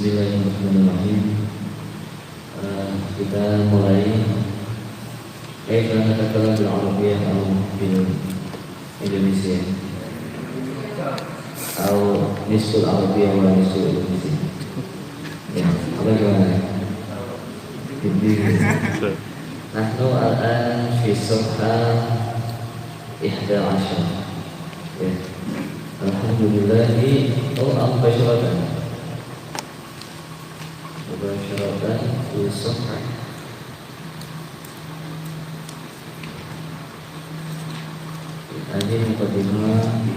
Bismillahirrahmanirrahim. Kita mulai kaifa natakallamu bil arabiyyah aw bil Indonesia atau nisful arabiyyah wa nisful Indonesia. Ya, apa gimana? Nahnu al-an fi safha 11. Ya. Alhamdulillah mubasharatan fi safha ini mukadimah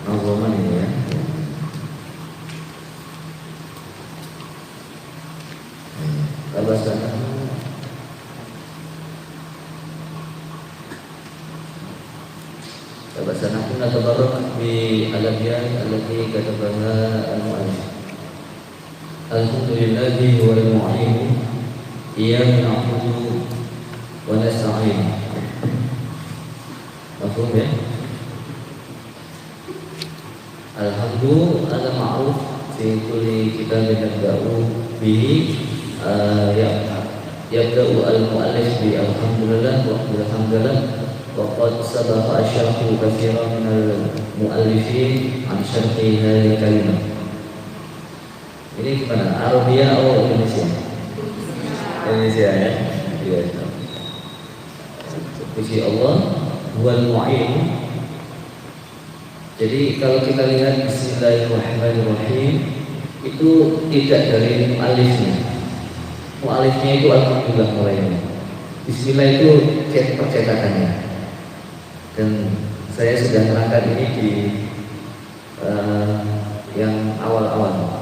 nazaman ya. Tabasana kunna tabarrak bi al-abyad allati katabaha al-mu'allif. Alhamdulillahi wal mu'in iyyaka na'budu wa nasta'in. Mafhum ya? Alhamdulillah ada ma'ruf fi kulli kitabin nabda'u bihi yabda'u al-mu'allif bi alhamdulillah wa alhamdulillah wa qad sabaqa asy-syarhu katsiran min al-mu'allifin an syarhi hadhihi kalimah. Ini gimana? Arabia atau Indonesia? Indonesia ya. Iya. Puji Allah, huwal mu'in. Jadi kalau kita lihat Bismillahirrahmanirrahim itu tidak dari mu'alifnya. Mu'alifnya itu alhamdulillah mulainya. Bismillah itu percetakannya. Dan saya sudah terangkan ini di yang awal-awal.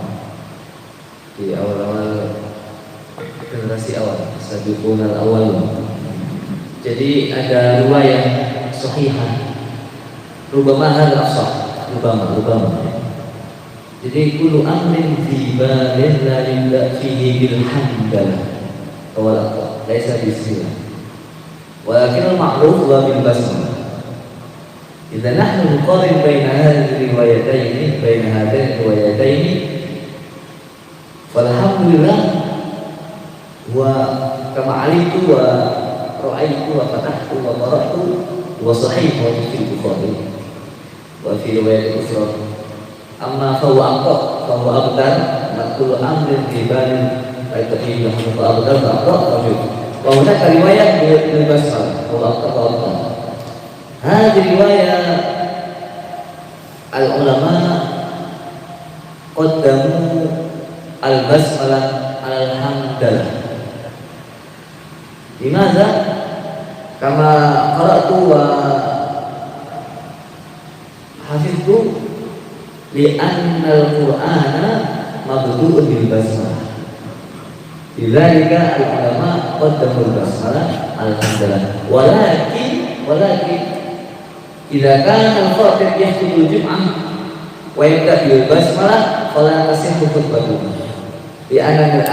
Di awal-awal generasi awal, sabiqun al-awwal. Jadi ada riwayat sahihah. Rubama hal afsah, rubama. Jadi kullu amrin fi balin la yabda fihi bil hamdalah. Qawla laisa bismillah. Walakin al-ma'ruf wa bil basmalah. Idza nahnu nuqarrin baina hadhihi riwayatayn, baina hadhihi riwayatayn, falhamdulillah wa kama alimtu wa ra'aytu wa fatahtu wa qara'tu wa sahih wa fi Bukhari wa fi riwayat ukhra. Amma fa huwa aqrab fa huwa abdar naqulu amrin fi balin ayatih lahu fa abdar fa aqrab rajul wa hunaka riwayat bil basmalah wa aqrab wa abdar. Hadhihi riwayat al-ulama qaddamu al-basmalah al-hamdalah. Limadha? Kama qara'tu wa hafiztu li'anna al-Qur'ana mabdu'un bil basmalah. Lidzalika al-ulama qaddamu al-basmalah al-hamdalah. Walakin idza kana al-khatib yahtiju al-jum'ah wa yabda bil basmalah fala tasihhu khutbatuhu. Li'anna min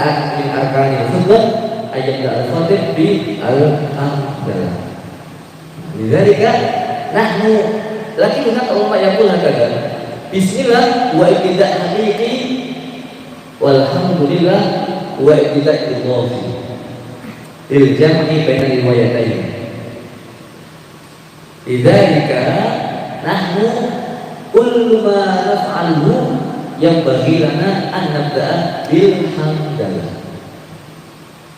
arkanil khutbah ayat al-khatib bi al-hamdalah. Lidzalika nahnu lakin hunaka ulama yaqul hakadha. Bismillah wa ibtida' haqiqi walhamdulillah wa ibtida' idhafi lil jam'i baina riwayatayn. Lidzalika nahnu kullu ma naf'aluhu yanbaghi lana an nabda'a bil hamdalah.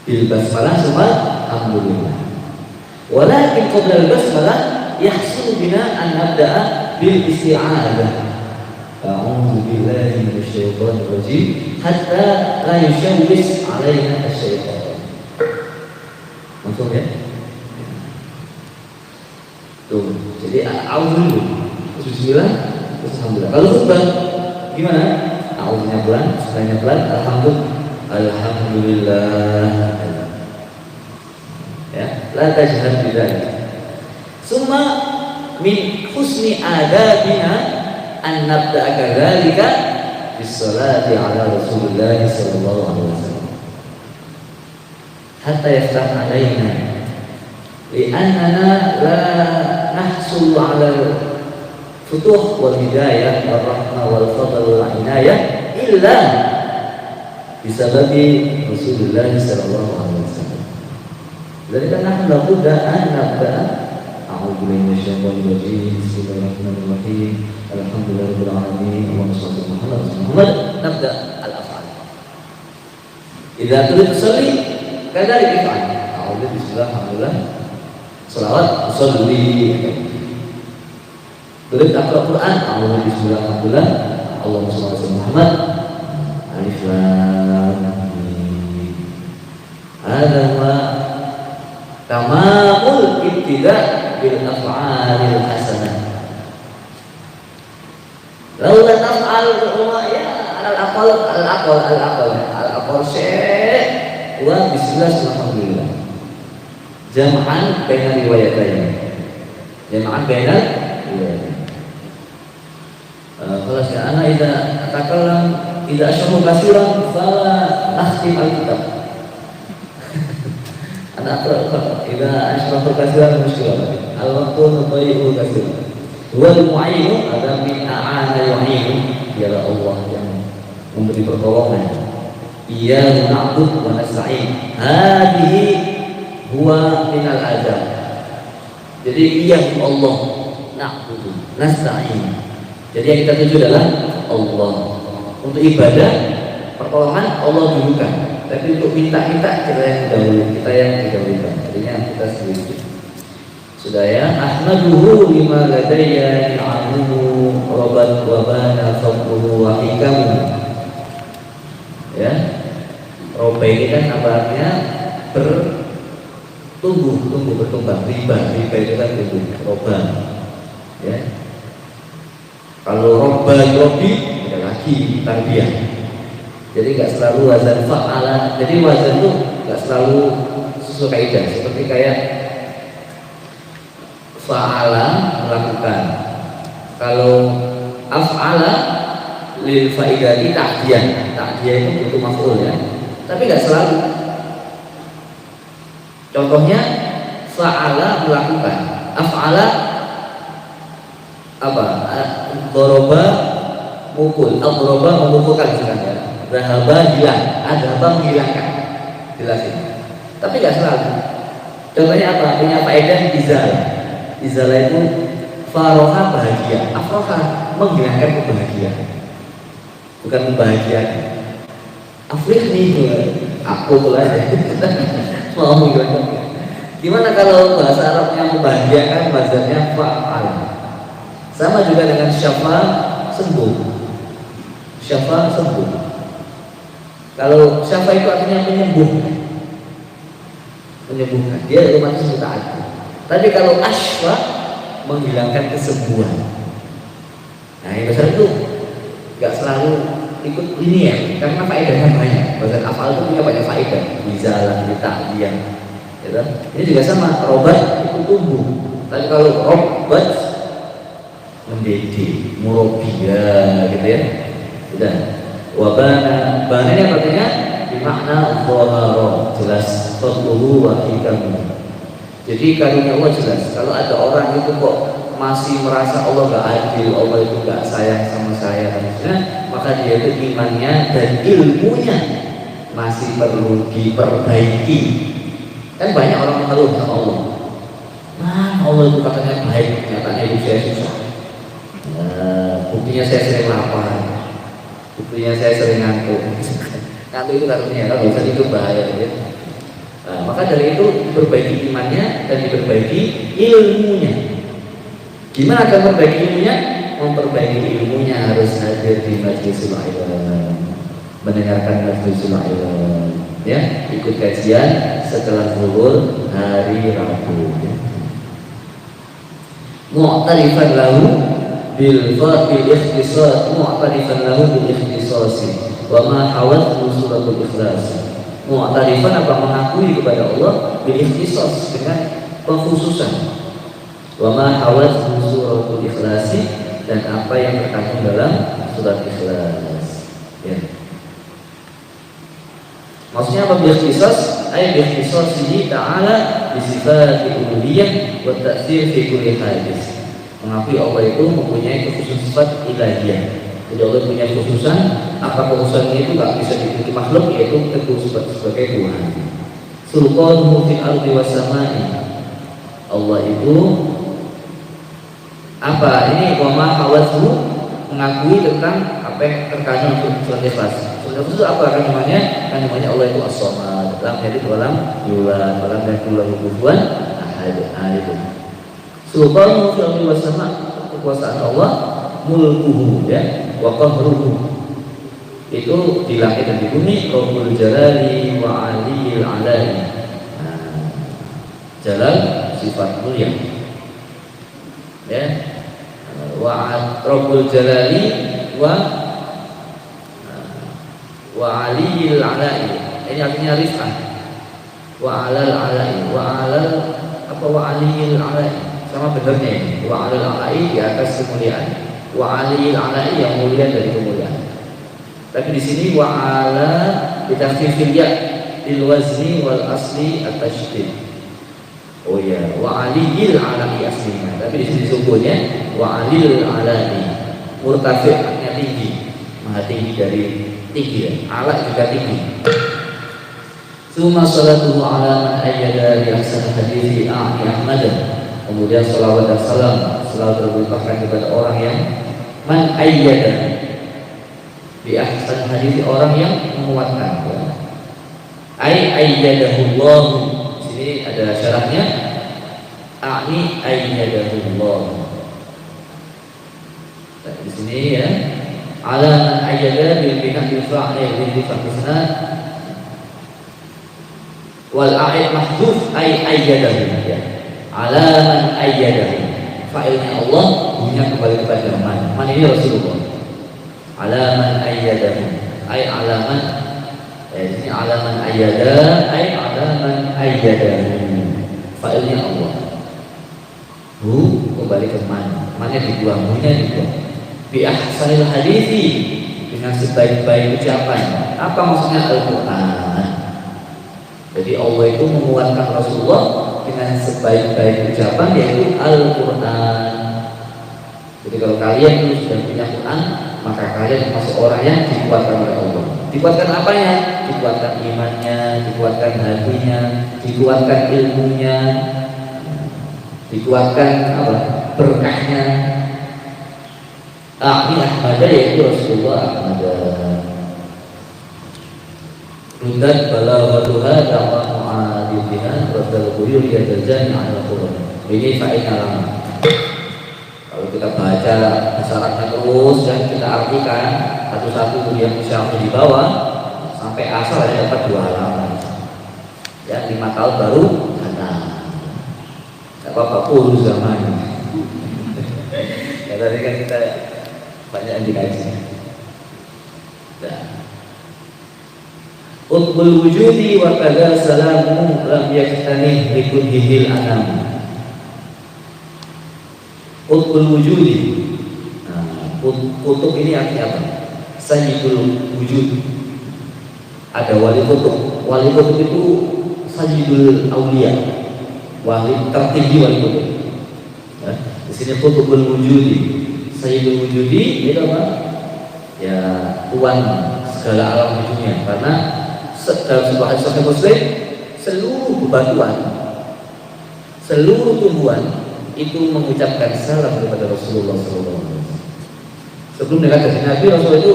Bil basmalah summa alhamdulillah. Walakin qabla al basmalah yahsulu bina an nabda'a bil isti'adzah. A'udzu billahi minasy syaithanir rajim hatta la yushawwis 'alaina asy-syaitan. Maksud ya? Tuh, jadi a'udzu bismillah terus alhamdulillah. Kalau khutbah gimana? A'udzunya pelan, bismillahnya pelan, alhamdulillah. Ya, la tajhar bidzalik. Summa min husni adabina an nabda'a kadzalika bis salati ala Rasulillah sallallahu alaihi wasallam. Hatta yaftah alaina li'annana la nahsul ala futuh wal hidayah wal rahmah wal fadl wal inayah illa bisababi Rasulullah sallallahu alaihi wasallam. Jadi kan nahnu an nabda a'udzu billahi minasyaitonir rajim. Bismillahirrahmanirrahim. Alhamdulillahirabbil alamin. Allahumma shalli ala Muhammad. Nabda al-af'al. Idza turid tusalli kadzalik if'al. A'udzu bismillah alhamdulillah. Shalawat usolli. Turid Al-Quran. A'udzu bismillah alhamdulillah. Allahumma shalli ala Muhammad. Alif lam mim. Hadza ma tamamul ibtida' bil af'alil hasanah. Laula taf'al ya al-aqal syai' wa bismillah alhamdulillah. Jam'an baina riwayatayn. Jam'an baina riwayatayn. Kalau ana idza atakallam idza asyrahu kasiran fala akhtim al-kitab. Ana idza asyrahu kasiran musykilah. Al-waqtu nudayyi'u kasiran. Wal mu'inu ada min a'ana yu'inu, dialah Allah yang memberi pertolongan. Iyyahu na'budu wa nasta'in. Hadhihi huwa minal azab. Jadi iyyahu Allah na'budu nasta'in. Jadi yang kita tuju adalah Allah. Untuk ibadah pertolongan Allah dulukan. Tapi untuk minta-minta kita yang didahulukan. Artinya kita sendiri. Sudah ya, ahmaduhu lima ladayya ni'amuhu rabat wa bana fadluhu wa hikamu. Ya, roba ini kan kabarnya berkembang, riba itu kan tumbuh, roba. Ya, kalau roba yobi ada lagi tarbiyah. Jadi nggak selalu wazan fa'ala. Jadi wazan itu nggak selalu sesuai kaidah. Seperti kayak fa'ala melakukan. Kalau af'ala lil fa'idati ta'diyah. Ta'diyah itu butuh maf'ul ya. Tapi enggak selalu. Contohnya fa'ala melakukan. Af'ala apa? Doroba mukul. Doroba memukulkan misalkan ya. Dhahaba hilang. Adhaba menghilangkan. Jelasin. Tapi enggak selalu. Contohnya apa? Punya faedah izal. Izalah itu faroha bahagia, afroha menghilangkan kebahagiaan, bukan membahagiakan. Afrih nih, aku lah mau menghilangkan. Gimana kalau bahasa Arab yang membahagiakan bahasanya fa'al? Sama juga dengan syafa sembuh. Syafa sembuh. Kalau syafa itu artinya menyembuhkan, menyembuhkan. Dia otomatis mutaati. Tapi kalau asfa menghilangkan kesembuhan. Nah, yang besar itu nggak selalu ikut ini ya, karena faedahnya banyak. Bahkan afal itu punya banyak faedah. Bizalah, ta'diyah. Ya, ini juga sama. Robat itu tumbuh. Tapi kalau robat mendidih, murabbiya, gitu ya. Sudah. Wabana, bana ini artinya bermakna dhahara, jelas fadluhu wa hikamuhu. Jadi karunia Allah jelas. Kalau ada orang itu kok masih merasa Allah gak adil, Allah itu gak sayang sama saya, maka dia itu imannya dan ilmunya masih perlu diperbaiki. Kan banyak orang mengeluh sama Allah. Nah, Allah itu katanya baik, nyatanya hidup saya susah. Buktinya saya sering lapar, buktinya saya sering ngantuk. Ngantuk itu karunia, kalau bisa itu bahaya ya. Nah, maka dari itu diperbaiki imannya dan diperbaiki ilmunya. Gimana akan memperbaiki ilmunya? Memperbaiki ilmunya harus hadir di majlisul ilm, mendengarkan majlisul ilm, ya, ikut kajian setelah zuhur hari Rabu. Mu'tarifan lahu bil fa'il ikhtisas, mu'tarifan lahu bil ikhtisas wa ma hawat suratul ikhlas. Mu'tarifan apa mengakui kepada Allah bil ikhtisas dengan pengkhususan. Wa ma hawat suratul ikhlas, dan apa yang terkandung dalam surat Ikhlas. Ya. Maksudnya apa bil ikhtisas? Ay bil ikhtisasihi ta'ala bi sifatil uluhiyyah wa ta'tsir fi kulli hadis. Mengakui Allah itu mempunyai kekhususan sifat ilahiyah, Jadi Allah punya khususan, apa khususannya itu nggak bisa dimiliki makhluk, yaitu teguh sebagai Tuhan. Sultanuhu fil ardi was samai. Allah itu apa? Ini wa ma hawathu, mengakui tentang apa yang terkandung untuk surat Ikhlas. Surat itu apa kandungannya? Kandungannya Allah itu as-samad, lam yalid wa lam yulad wa lam yakul lahu kufuwan ahad. Itu. Sultanuhu fil ardi was samai, kekuasaan Allah, mulkuhu ya, wa qahruhu. Itu di langit dan di bumi, Rabbul Jalali wa Aliyil Alai. Jalal sifat mulia. Ya. Wa Rabbul Jalali wa Aliyil Alai. Ini artinya rif'ah. Wa alal alai, wa alal apa wa Aliyil Alai. Sama benarnya ini. Wa alal alai di atas kemuliaan. Wa Aliyil Alai yang mulia dari kemuliaan. Tapi di sini wa'ala bitafsir ya lil wazni wal asli at-tasydid. Oh ya, wa'aliyil alai aslinya. Tapi di sini sungguhnya wa'alil alai. Murtafi' artinya tinggi, maha tinggi dari tinggi ya. Ala juga tinggi. Summa salatuhu ala man ayyada li ahsan hadithi a'ni Ahmad. Kemudian salawat dan salam selalu terlimpahkan kepada orang yang man ayyada, di ahsan hadis, orang yang menguatkan. Ayyadahullah. Sini ada syaratnya. A'ni ayyadahullah. Di sini ya. Ala man ayyada bil bina bil fa'li bil fa'lisna. Wal a'id mahdhuf ayyadahu ya. Ala man ayyadahu. Fa'ilnya Allah, bunyinya kembali kepada man. Man ini Rasulullah. Alaman ayyadahu, ay alaman, ini alaman ayyada, ay alaman ayyadahu. Fa'ilnya Allah. Kembali ke mana? Mana dibuang, mana dibuang. Bi ahsanil hadithi, dengan sebaik-baik ucapan. Apa maksudnya Al-Quran? Jadi Allah itu menguatkan Rasulullah dengan sebaik-baik ucapan, yaitu Al-Quran. Jadi kalau kalian sudah punya Quran, maka kalian masuk orang yang dikuatkan oleh Allah. Dikuatkan apanya? Dikuatkan imannya, dikuatkan hatinya, dikuatkan ilmunya, dikuatkan apa? Berkahnya. Ini Ahmad, yaitu Rasulullah Ahmad. Rudat balaghatuha dawa mu'adidina radal buyur yadajani ala Quran. Ini faedah lama. Kalau kita baca syaratnya terus dan kita artikan satu-satu yang bisa di bawah sampai asal ada dapat 2 halaman. Ya 5 tahun baru kata. Tidak apa-apa puluh zaman. Ya tadi kan kita banyak yang dikaji. Nah. Utbul wujudi wa kadza salamu lam yaktanih likulhil anam. Utbul wujudi. Nah, kutub ini artinya apa? Sayyidul wujud. Ada wali kutub. Wali kutub itu sayyidul auliya. Wali tertinggi wali kutub. Ya, di sini kutubul wujudi. Sayyidul wujudi itu apa? Ya, tuan segala alam di dunia. Karena dalam sebuah hadis Sahih Muslim, seluruh bebatuan, seluruh tumbuhan itu mengucapkan salam kepada Rasulullah SAW. Sebelum dekat dari Nabi, Rasul itu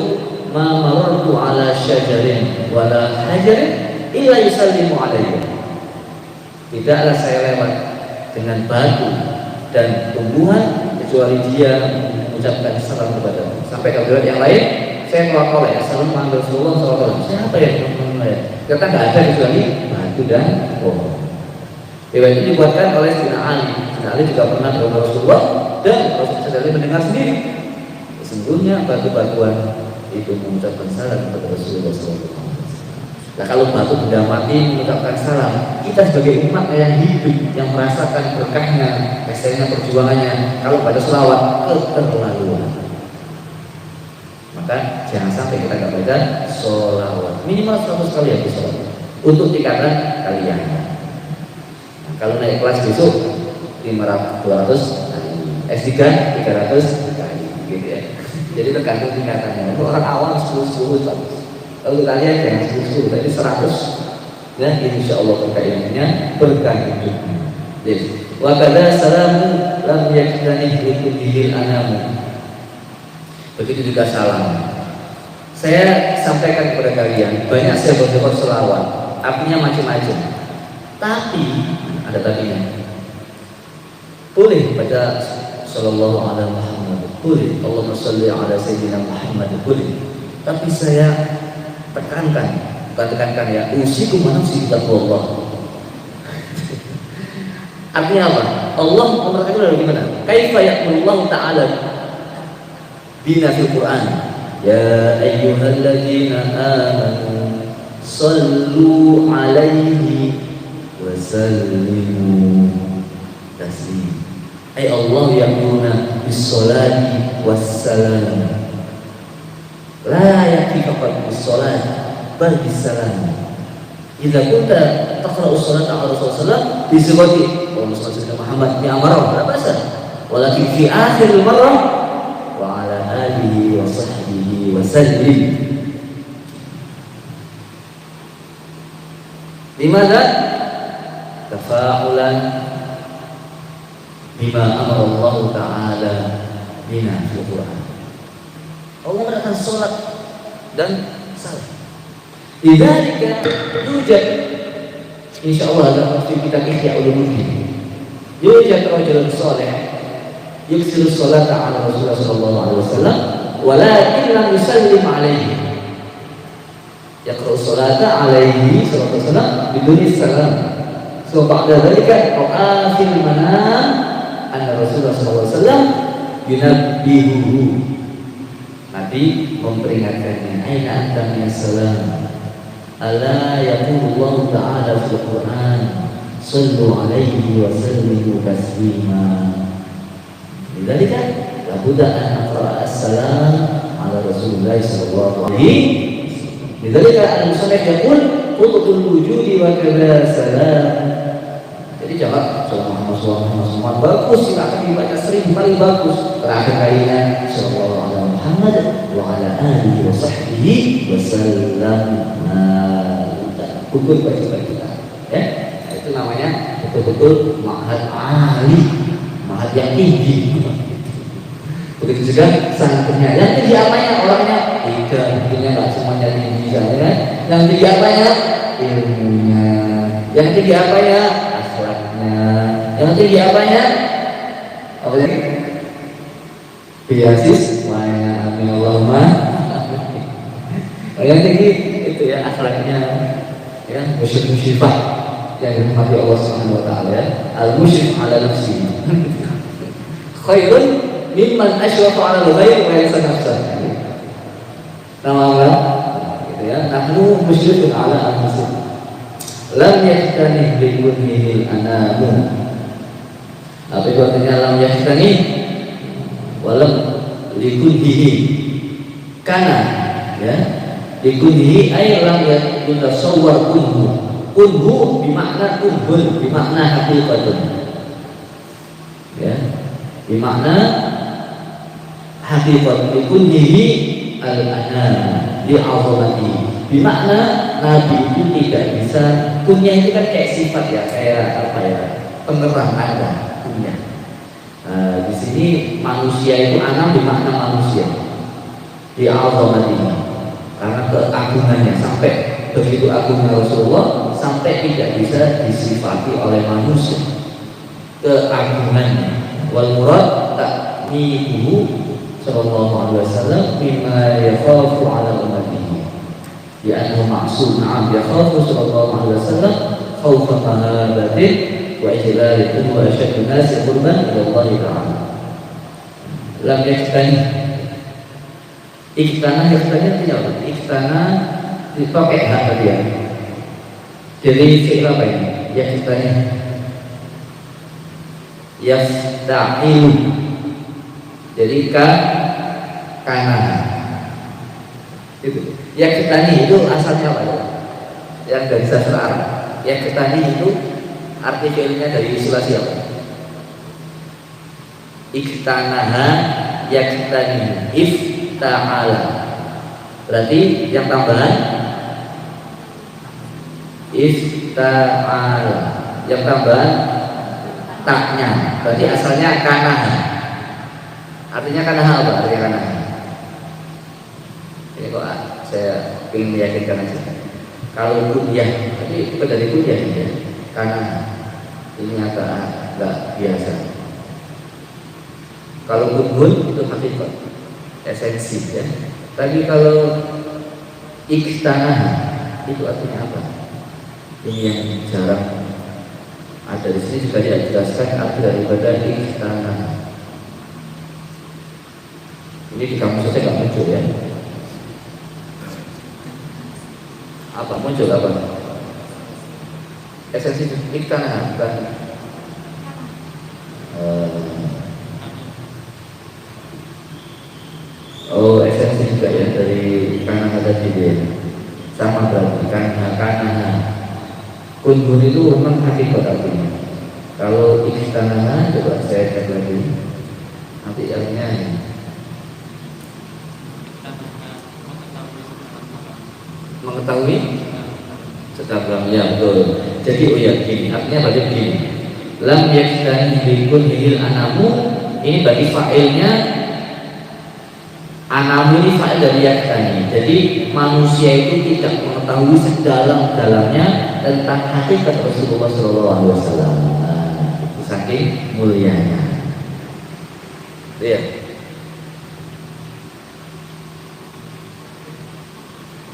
mamartu ala syajarin wala hajarin illa yusallimu alaihi. Tidaklah saya lewat dengan batu dan tumbuhan kecuali dia mengucapkan salam kepada. Sampai ke riwayat yang lain, saya keluar ya, salam manggil Rasulullah SAW. Siapa yang mengenal? Kata nggak ada kecuali batu dan pohon. Riwayat ini dibuatkan oleh Sayyidina Ali. Sayyidina Ali juga pernah bertemu Rasulullah dan Rasulullah mendengar sendiri. Sesungguhnya batu-batuan itu mengucapkan salam kepada Rasulullah SAW. Nah kalau batu benda mati mengucapkan salam, kita sebagai umat yang hidup, yang merasakan berkahnya, hasilnya perjuangannya, kalau pada selawat keterlaluan. Maka jangan sampai kita nggak baca sholawat, minimal 100 kali ya sholawat untuk tingkatan kalian. Nah, kalau naik kelas besok 500, 200, S3 300 kali, gitu ya. Jadi tergantung tingkatannya. Untuk orang awam 10 bagus. Kalau kalian jangan 10 tapi 100 ya insya Allah berkah ilmunya, berkah hidupnya. Jadi wa kadza salamu lam yaktanih likudihil anamu. Begitu juga salam. Saya sampaikan kepada kalian, banyak saya berdoa selawat, artinya macam-macam. Tapi ada tapinya. Boleh baca sallallahu alaihi Muhammad, boleh Allahumma shalli ala sayyidina Muhammad, boleh. Tapi saya tekankan ya, usikum wa nafsi bittaqwallah. Artinya apa? Allah memerintahkan dari gimana? Kaifa ya'murullahu ta'ala bina fil Quran. Ya ayyuhalladzina amanu sallu alaihi wa sallimu taslima. Ay Allah ya'muruna bis-sholati was-salam. La yakfi faqat bis-sholati bal bis-salam. Idza kunta taqra'u sholata 'ala Rasulullah bi sighati Allahumma shalli ala Muhammad bi amara la ba'sa. Walakin fi akhir al-marrah wa 'ala alihi wa sahbihi wa sallim. Limadha? Tafa'ulan bima amara Allah Ta'ala bina fil Quran. Allah mengatakan salat dan salam. Lidzalika yujad insyaallah dalam fi kitab Ihya Ulumuddin. Yujad rajulun salih yuksiru sholata ala Rasulullah sallallahu alaihi wasallam walakin lam yusallim alaihi. Yaqra'u sholata alaihi sallallahu alaihi wasallam biduni salam. So ba'da dzalika ra'a fil manam anna Rasulullah sallallahu alaihi wasallam yunabbihuhu. Nabi memperingatkannya, aina anta min salam. Ala yaqulullahu ta'ala fil Qur'an sallu alaihi wa sallimu taslima. Lidzalika la budda an aqra as-salam ala Rasulillah sallallahu alaihi. Lidzalika al-musannif yaqul qutbul wujudi wa kadza salam. Jadi jawab sallallahu alaihi wasallam bagus, silakan dibaca 1000 kali bagus. Terakhir kalinya sallallahu alaihi Muhammad wa ala alihi wa sahbihi wa sallam. Ukur baca kita, ya. Itu namanya betul-betul ma'had ali, ma'had yang tinggi. Begitu juga santrinya. Yang tinggi apanya? Orangnya tiga, intinya nggak semuanya tinggi, ya kan? Yang tinggi apanya? Ilmunya. Yang tinggi apanya? Akhlaknya. Yang tinggi apanya? Apa lagi? Biasis, wahai amin Allahumma. Yang tinggi itu ya akhlaknya, ya musyrik-musyrifah yang dirahmati Allah Subhanahu wa taala, ya. Al-musyrik ala nafsi. Khairun mimman asyrafa ala al-ghair wa yansa nafsahu. Namanya gitu ya. Nahnu musyrikun ala anfusina. Lam yahtanih bi kunhil anamu. Apa itu artinya lam yahtanih? Walam likunhihi kana, ya, likunhihi ay lam yatasawwar kunhu bimakna kunhun, bimakna haqiqatun, ya, bimakna haqiqat. Likunhihi al-anam li'azamati, bimakna Nabi itu tidak bisa. Kunya itu kan kayak sifat, ya, kayak apa ya, pengerang ada kunya. Di sini manusia itu anam bermakna manusia di azamatihi, karena keagungannya, sampai begitu agungnya Rasulullah sampai tidak bisa disifati oleh manusia keagungannya. Wal murad ta'mimuhu sallallahu alaihi wasallam bima yakhafu ala ummatihi, ya'annahu ma'sum. Na'am, yakhafu sallallahu alaihi wasallam khawfa mahabatin wa ijlalikum wa asyaddu nasi qurban ila Allah ta'ala. Lam yaktani, iktana artinya apa? Iktana dipakai hak tadi, ya. Jadi fi'il apa ini? Yaktani, yasta'ilu. Jadi kana itu. Yaktani itu asalnya apa, ya? Yang dari sastra Arab. Yaktani itu arti fi'ilnya dari istilah siapa? Iktanaha yaktani, if ifta'ala. Berarti yang tambahan ifta'ala, yang tambahan taknya. Berarti asalnya kanaha. Artinya kanaha apa? Artinya kanaha. Ini kok saya ingin meyakinkan aja. Kalau kuliah, tapi bukan dari kuliah ya. Karena ini agak nggak biasa. Kalau kubun itu hakikat, esensi ya. Tapi kalau iktanah itu artinya apa? Ini yang jarang ada di sini, juga dijelaskan arti daripada iktanah. Ini di kamus saya nggak muncul ya. Apa muncul apa? Esensi iktanah bukan? Oh, esensi juga ya dari kanah tadi dia. Sama berarti kanah. Kunbun itu memang hakikat artinya. Kalau iktanah coba saya cek lagi. Nanti artinya ini. Mengetahui sedang ya betul. Jadi oh ya gini, artinya bagi begini. Lam yakstani bikun hil anamu, ini bagi fa'ilnya. Anamu ini fa'il dari yakstani. Jadi manusia itu tidak mengetahui sedalam-dalamnya tentang hakikat Rasulullah SAW. Itu saking mulianya. Iya.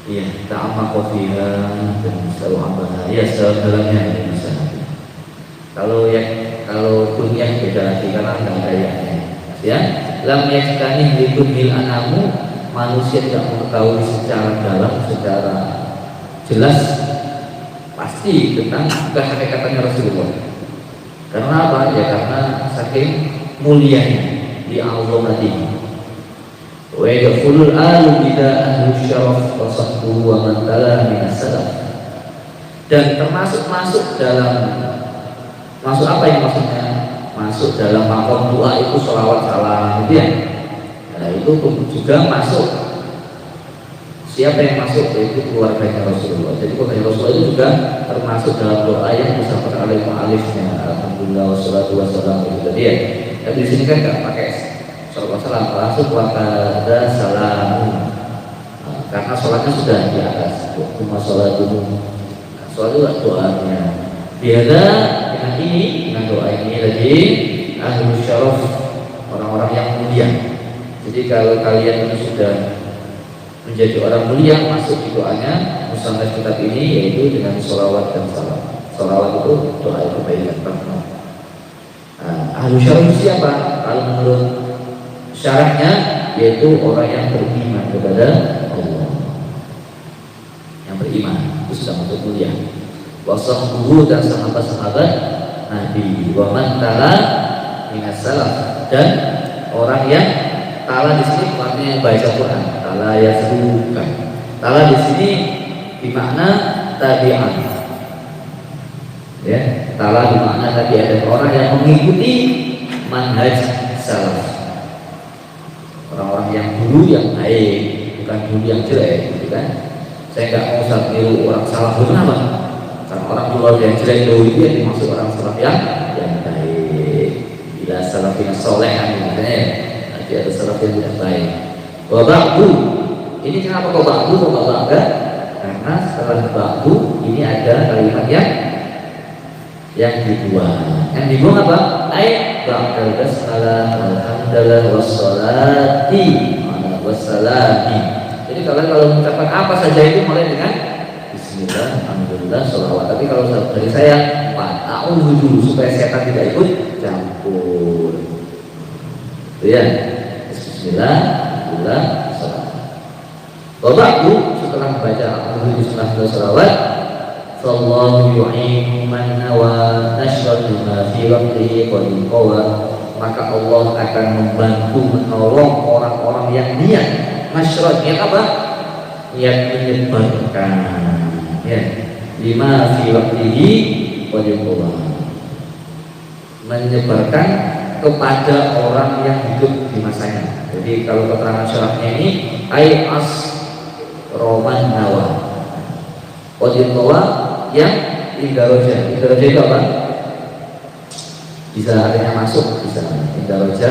Iya, ta'amaqo fiha dan sa'u'abaha. Ya, sedalamnya bisa. Kalau dunia beda lagi karena enggak kayaknya. Ya, lam yakstani likumil anamu, manusia tidak mengetahui secara dalam, secara jelas pasti tentang kehakikatannya Rasulullah. Karena apa? Ya karena saking mulianya di Allah tadi. Wa yaqulul alu bida ahlu syaraf wa sahbuhu wa man tala minas salaf. Dan termasuk masuk apa yang maksudnya? Masuk dalam makom doa itu sholawat salam gitu ya. Nah itu juga masuk. Siapa yang masuk? Yaitu keluarganya Rasulullah. Jadi keluarganya Rasulullah itu juga termasuk dalam doa yang disampaikan oleh mu'alifnya. Alhamdulillah wassalatu wassalamu itu tadi ya. Tapi di sini kan nggak pakai sholawat salam, langsung kepada salamu. Karena sholatnya sudah di atas. Cuma sholat dulu. Sholat itu doanya. Biasa dengan ini, dengan doa ini tadi ahlu syaraf, orang-orang yang mulia. Jadi kalau kalian itu sudah menjadi orang mulia, masuk di doanya musannaf kitab ini, yaitu dengan sholawat dan salam. Sholawat itu doa yang kebaikan. Ahlu syaraf siapa? Kalau menurut syaratnya, yaitu orang yang beriman kepada Allah, yang beriman itu sudah masuk mulia. Wasahbuhu dan sahabat-sahabat Nabi, wa man tala minas salaf, dan orang yang tala di sini artinya baca Quran. Tala yasbukan. Tala di sini bermakna tabi'an. Ya, tala bermakna tabi'an, orang yang mengikuti manhaj salaf. Orang-orang yang dulu yang baik, bukan dulu yang jelek, gitu kan? Saya nggak mau niru orang salaf, kenapa? Karena orang dulu yang jelek dulu itu yang dimaksud orang salaf yang baik. Bila salafina solehan, makanya nanti ada salaf yang tidak baik. Wabakbu, ini kenapa kok bakbu kok nggak bangga? Karena setelah bakbu ini ada kalimat yang dibuang. Yang dibuang apa? Ayat ba'dal basmalah walhamdulillah wassalati wassalati. Jadi kalian kalau mengucapkan apa saja itu mulai dengan bismillah, alhamdulillah, sholawat. Tapi kalau dari saya ta'awudhu dulu supaya setan tidak ikut campur. Ya, bismillah, alhamdulillah, sholawat. Wabakku setelah membaca alhamdulillah, bismillah, sholawat, sallallahu yu'inu man nawa nashratu ma fi waqtihi qad qawa, maka Allah akan membantu menolong orang-orang yang niat nasyrat, niat apa? Niat menyebarkan ya lima fi waqtihi qad qawa, menyebarkan kepada orang yang hidup di masanya. Jadi kalau keterangan syarahnya ini ai as roman nawa qadil nawa yang indaroja. Indaroja itu apa? Bisa artinya masuk, bisa indaroja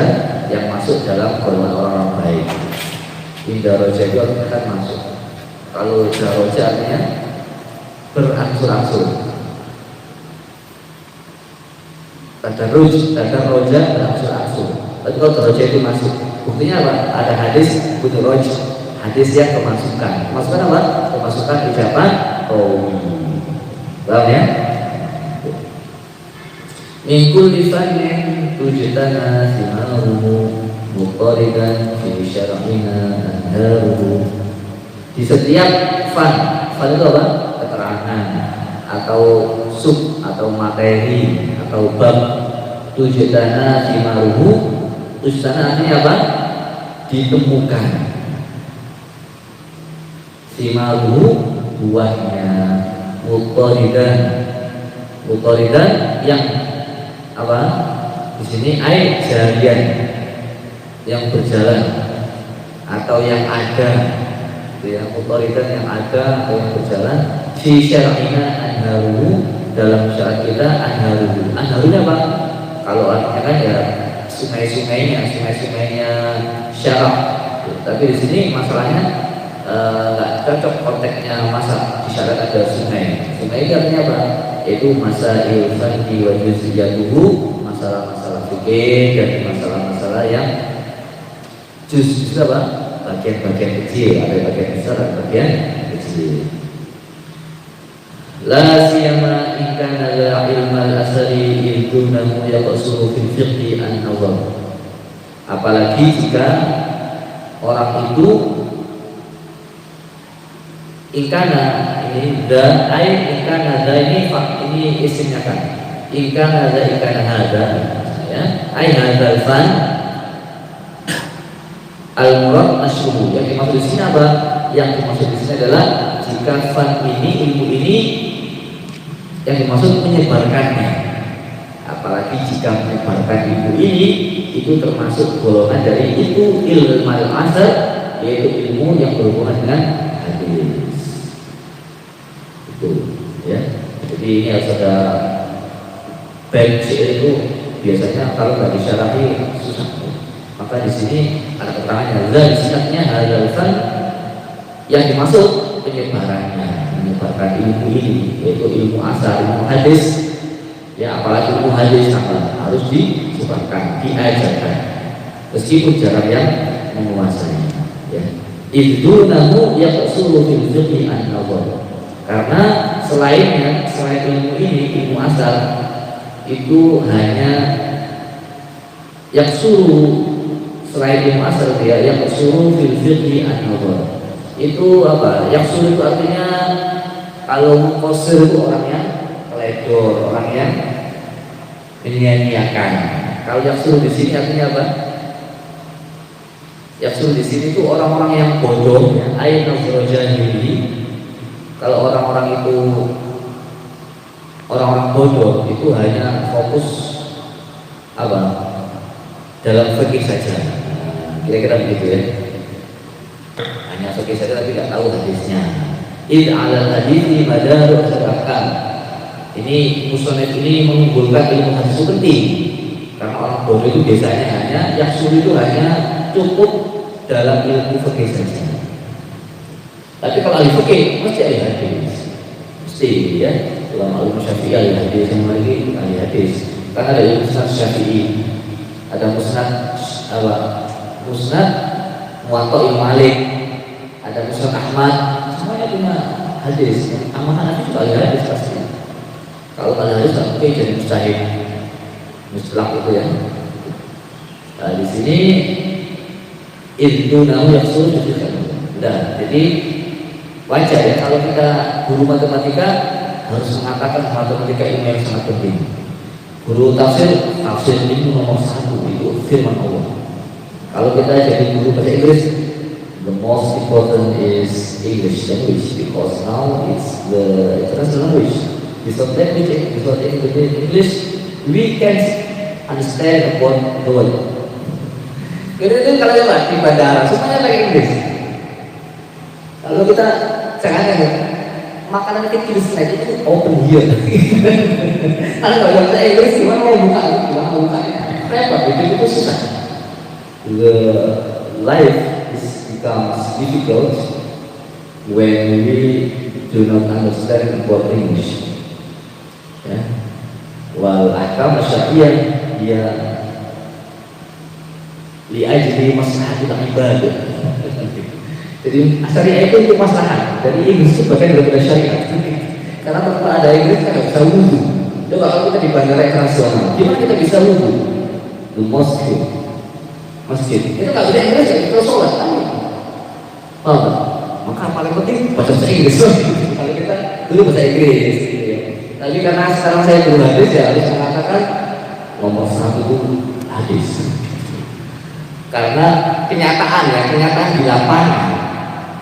yang masuk dalam golongan orang-orang baik. Indaroja itu artinya kan masuk. Kalau daroja artinya berangsur-angsur. Tadarruj, tadarroja berangsur-angsur. Tapi kalau daroja itu masuk, buktinya apa? Ada hadis mudharraj, hadis yang kemasukan. Kemasukan apa? Kemasukan ucapan qauli. Paham ya? Min kulli fannin tujtana thimaruhu muqaridan fi syar'ina anharuhu. Di setiap fan itu apa? Keterangan atau sub atau materi atau bab. Tujtana thimaruhu, tujtana artinya apa? Ditemukan. Thimaruhu buahnya, muqaridan yang apa? Di sini ai jarian yang berjalan atau yang ada, yang muqaridan yang ada atau yang berjalan. Fi syar'ina anharu, dalam syariat kita anharu. Anharunya apa? Kalau artinya kan ya sungai-sungainya syarah. Tapi di sini masalahnya nggak cocok konteksnya masa di syariat ada sungai. Sungai itu artinya apa? Itu masa ilfan di wajib sejatuhu, masalah-masalah fikih dan masalah-masalah yang justru apa? Bagian-bagian kecil, ada bagian besar dan bagian kecil. La siyama in kana la ilmal asari iltunahu yaqsuru fil fiqhi an-nazar. Apalagi jika orang itu ingkana ini da ai ingkana da ini isimnya kan ingkana da ingkana hada ya ai hadzal fan al murad masyhur. Yang dimaksud di sini apa? Yang dimaksud di sini adalah jika fan ini, ilmu ini yang dimaksud menyebarkannya. Apalagi jika menyebarkan ilmu ini itu termasuk golongan dari itu ilmal asar, yaitu ilmu yang berhubungan dengan hadis. Itu ya. Jadi ini harus ada bench itu biasanya kalau nggak disyarahi susah. Maka di sini ada keterangannya. Dan sifatnya hadalkan yang dimaksud penyebarannya, menyebarkan ilmu ini, yaitu ilmu asal, ilmu hadis. Ya, apalagi ilmu hadis harus disebarkan, diajarkan, meskipun jarang yang menguasai. Ya, itu namu yang tersuruh filosofi an-nazar. Karena selain ilmu ini, ilmu asal itu hanya yang suruh. Selain ilmu asal dia yang suruh filosofi an-nazar. Itu apa? Yang suruh itu artinya kalau qasir itu orangnya teledor, orang yang menyia-nyiakan. Kalau yang suruh di sini artinya apa? Yang suruh di sini itu orang-orang yang bodoh, ayat nazrojahili. Kalau orang-orang itu orang-orang bodoh itu hanya fokus apa? Dalam fikih saja. Kira-kira begitu ya. Hanya fikih saja tapi tidak tahu hadisnya. Id alal hadithi madarul ahkam. Ini musonef ini mengumpulkan ilmu hadis itu penting. Karena orang bodoh itu biasanya hanya yang sulit itu hanya cukup dalam ilmu fikih saja. Tapi kalau ahli fikih mesti ahli hadis. Mesti ya. Ulama Syafi'i ahli hadis, yang lagi ahli hadis. Karena ada ilmu musnad Syafi'i, ada musnad apa? Musnad Muwatta Imam Malik, ada musnad Ahmad, semuanya punya hadis. Amalan itu juga ahli hadis pasti. Kalau ahli hadis tak mungkin jadi mustahil. Mustalah itu ya. Nah, di sini itu namu yang suruh juga. Nah, jadi wajar ya kalau kita guru matematika harus mengatakan matematika ilmu yang sangat penting. Guru tafsir ilmu nomor 1 itu firman Allah. Kalau kita jadi guru bahasa Inggris, the most important is English language because now it's the international language. Without English, we can understand about the world. Itu kalau coba di bandara semuanya pakai Inggris. Kalau kita jangan ya, makanan kecil snack itu open here. Kalau nggak bisa Inggris gimana mau buka? Gimana mau buka? Repot, itu susah. The life becomes difficult when we do not understand about English. Ya. Wal ahkam syariah dia liajli maslahatil ibadah. Jadi syariah itu untuk maslahat. Jadi Inggris itu bagian daripada syariat. Karena tanpa ada Inggris kita nggak bisa wudhu. Coba kalau kita di bandara internasional, gimana kita bisa wudhu? The mosque, masjid. Itu nggak bisa Inggris ya, kita sholat. Oh, maka paling penting bahasa Inggris. Kalau kita dulu bahasa Inggris. Gitu ya. Tapi karena sekarang saya guru hadis ya harus mengatakan nomor satu itu hadis. Karena kenyataan di lapangan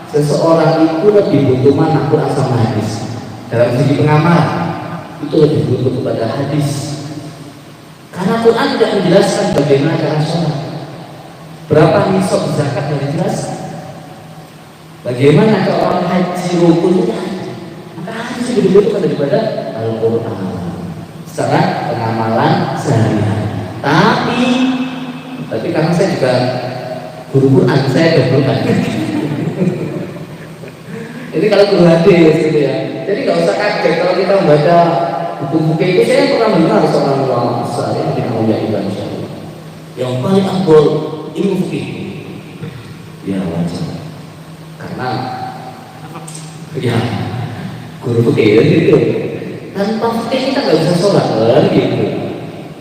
seseorang itu lebih butuh mana Quran sama hadis. Dalam segi pengamalan itu lebih butuh kepada hadis. Karena Quran tidak menjelaskan bagaimana cara sholat, berapa nisab zakat yang dijelaskan, bagaimana kalau orang haji rukunnya. Maka hadis lebih dibutuhkan daripada Al-Quran secara pengamalan sehari-hari. Tapi karena saya juga guru Quran, saya dobelkan. Jadi kalau guru hadis gitu ya, jadi nggak usah kaget kalau kita membaca buku itu. Saya pernah mendengar seorang ulama besar yang dinamanya Ibn Syarif yang paling abdul ilmu fikih. Ya wajar, karena ya guru fikih gitu. Tanpa fikih kita nggak bisa sholat gitu.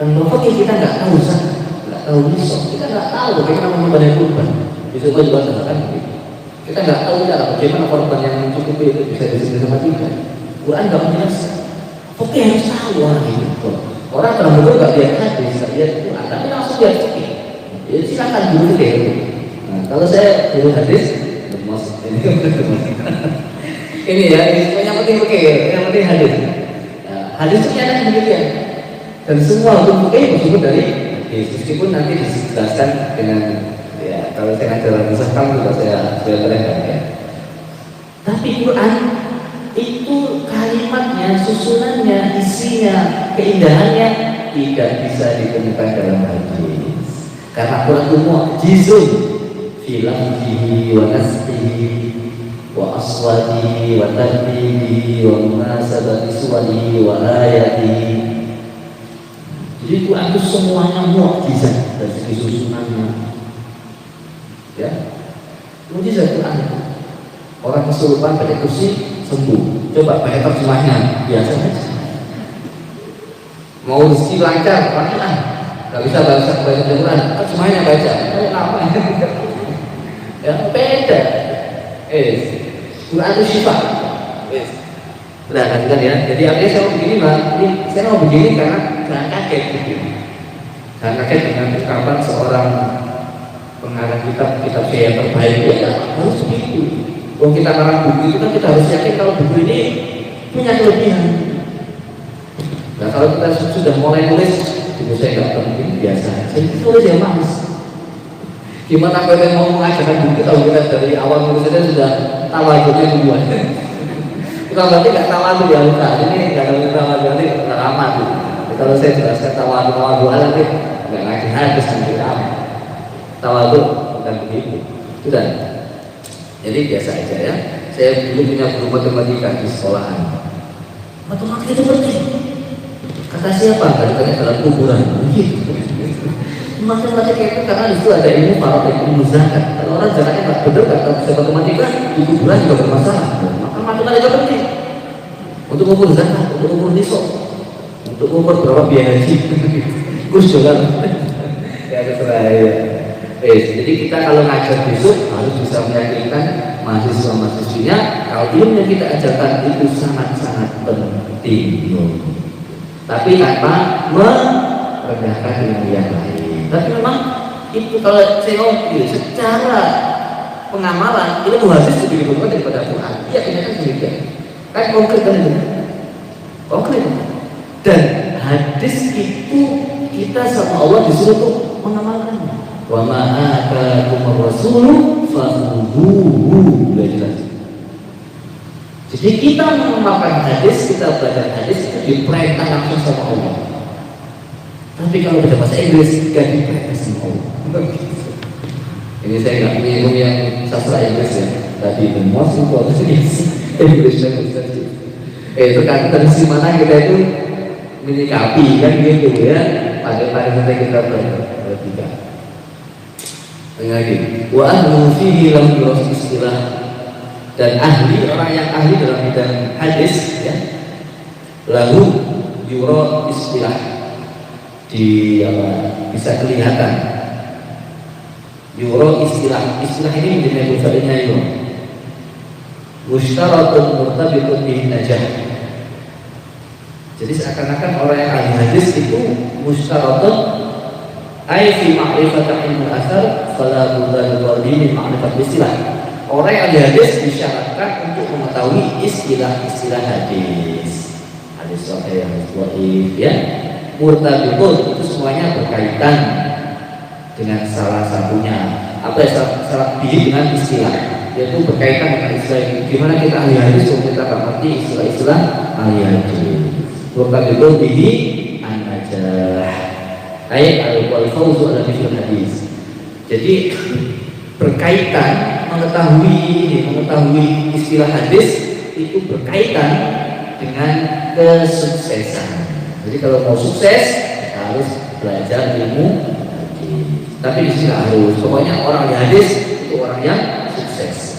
Tanpa fikih kita nggak tahu zakat, nggak tahu nisab, kita nggak tahu bagaimana menyembelih kurban. Bisa juga kan gitu. Kita nggak tahu cara bagaimana korban yang mencukupi itu bisa disebut sama kita. Quran nggak menjelaskan. Oke, harus tahu orang itu. Orang terlalu nggak lihat hadis, nggak lihat Quran, tapi langsung lihat oke. Jadi silakan dulu deh. Nah, kalau saya guru hadis, ini ya, yang penting oke, yang penting hadis. Nah, hadis itu nyata demikian. Dan semua hukum oke bersumber dari hadis, meskipun nanti dijelaskan dengan ya, kalau saya ngajar misalkan juga saya terangkan ya. Tapi Quran itu kalimatnya, susunannya, isinya, keindahannya tidak bisa ditemukan dalam hadis. Karena Quran itu mu'jizun fi lafzihi wa nasbihi wa aswadihi wa tartibihi wa munasabati suwarihi wa ayatihi. Jadi Quran itu semuanya mu'jizat dari segi susunannya. Ya, mujizat Quran. Orang kesurupan pada kursi sembuh. Coba pakai terjemahnya biasa saja. Mau rezeki lancar, pakai nggak bisa baca Quran, terjemahnya baca. Kayak apa? Ya beda. Quran itu sifat. Udah kan ya. Jadi artinya saya mau begini bang. Saya mau begini karena jangan kaget begini. Jangan kaget dengan ungkapan seorang pengarang kitab saya yang terbaik ya harus begitu. Kalau kita ngarang buku itu kan kita harus yakin kalau buku ini punya kelebihan. Nah kalau kita sudah mulai nulis, buku saya nggak penting biasa. Saya tulis yang manis. Gimana kalian mau mengajarkan buku kalau kita dari awal nulis saja sudah tawadhunya duluan. Kita berarti nggak tawadhu ya bukan. Ini nggak ada tawadhu nanti nggak lama tuh. Kalau saya jelaskan tawadhu nanti nggak ngaji habis nanti lama. Tawadhu bukan begitu. Sudah. Jadi biasa aja ya. Saya dulu punya guru matematika di sekolahan. Matematika itu penting. Kata siapa? Katanya dalam kuburan. Matematika itu karena itu ada ilmu farad, ilmu zakat. Kalau orang zakatnya nggak benar, nggak tahu bisa matematika, di kuburan juga bermasalah. Maka matematika itu penting. Untuk ukur zakat, untuk ukur nisab, untuk ukur berapa biaya haji. Gus juga. Ya terserah ya. Jadi kita kalau ngajar besok harus bisa meyakinkan mahasiswa-mahasiswinya kalau ilmu yang kita ajarkan itu sangat-sangat penting. Tapi tanpa merendahkan ilmu yang lain. Tapi memang itu kalau saya ngomong secara pengamalan ilmu hadis lebih dibutuhkan daripada Quran. Iya, kenyataan demikian. Kan konkret kan itu. Konkret. Dan hadis itu kita sama Allah disuruh untuk mengamalkannya. Wa ma atakumur rasulu fakhudhuhu. Sudah jelas. Jadi kita mengamalkan hadis, kita belajar hadis itu diperintah langsung sama Allah. Tapi kalau baca bahasa Inggris gak diperintah sama Allah. Ini saya nggak punya ilmu yang sastra Inggris ya. Tadi itu most important Inggris dan itu kan tradisi mana kita itu menyikapi kan gitu ya. Pada kita bertiga. Lagi. Wa ahlu fihi lam yurus istilah. Dan ahli, orang yang ahli dalam bidang hadis ya, lalu yuro istilah di bisa kelihatan yuro istilah ini menjadi mufradnya yuro mustaratun murtabitun bihin najah. Jadi seakan-akan orang yang ahli hadis itu mustaratun ay fi ma'rifati ilmu asar fala budda min ma'rifat istilah. Orang yang ahli hadis disyaratkan untuk mengetahui istilah-istilah hadis. Hadis sahih, hadis dhaif ya. Murtabitun itu semuanya berkaitan dengan salah satunya. Apa ya salah bihi dengan istilah? Yaitu berkaitan dengan istilah itu. Gimana kita ahli hadis untuk kita mengerti istilah-istilah ahli hadis. Murtabitun bihi an-najah. Ayat al-fawzu ala fil hadis. Jadi berkaitan mengetahui istilah hadis itu berkaitan dengan kesuksesan. Jadi kalau mau sukses harus belajar ilmu hadis. Tapi di sini harus pokoknya orang yang hadis itu orang yang sukses.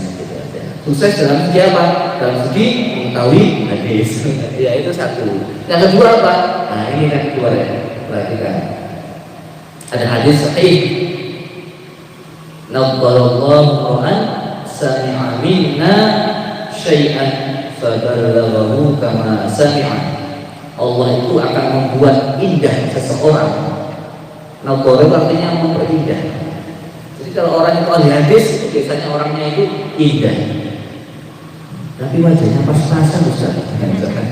Sukses dalam segi apa? Dalam segi mengetahui hadis. Ya itu satu. Yang kedua apa? Nah ini yang kedua ya. Perhatikan. Ada hadis sahih. Nabbarallahu ra'an sami'a minna syai'an fadallaghahu kama sami'a. Allah itu akan membuat indah seseorang. Nabbarallahu artinya memperindah. Jadi kalau orang itu ahli hadis, biasanya orangnya itu indah. Tapi wajahnya pas-pasan Ustaz.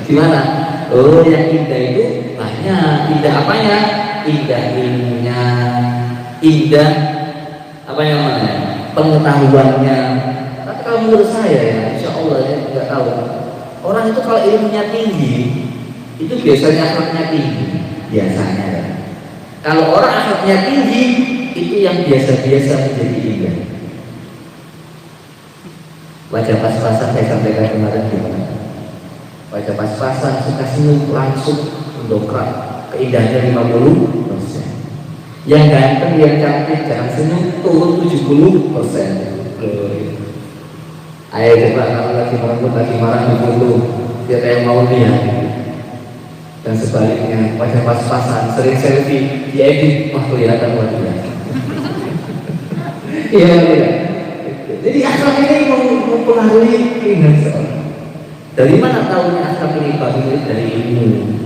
Gimana? Oh yang indah itu banyak. Indah apanya? Indah ilmunya, indah apa yang namanya pengetahuannya. Tapi kalau menurut saya ya, insya Allah ya nggak tahu. Orang itu kalau ilmunya tinggi, itu biasanya akhlaknya tinggi, biasanya. Ya. Kalau orang akhlaknya tinggi, itu yang biasa-biasa menjadi indah. Wajah pas-pasan saya sampaikan kemarin gimana? Wajah pas-pasan suka senyum langsung mendongkrak keindahannya 50%. Yang ganteng, yang cantik, jangan senyum turun 70%. Ayo coba kalau lagi merenggut, lagi marah dulu, biar kayak mau lihat. Dan sebaliknya, wajah pas-pasan, sering selfie, diedit, wah kelihatan luar biasa. Iya, iya. Jadi akhlak ini mempengaruhi keinginan seorang. Dari mana tahunya akhlak ini bagus? Dari ilmu.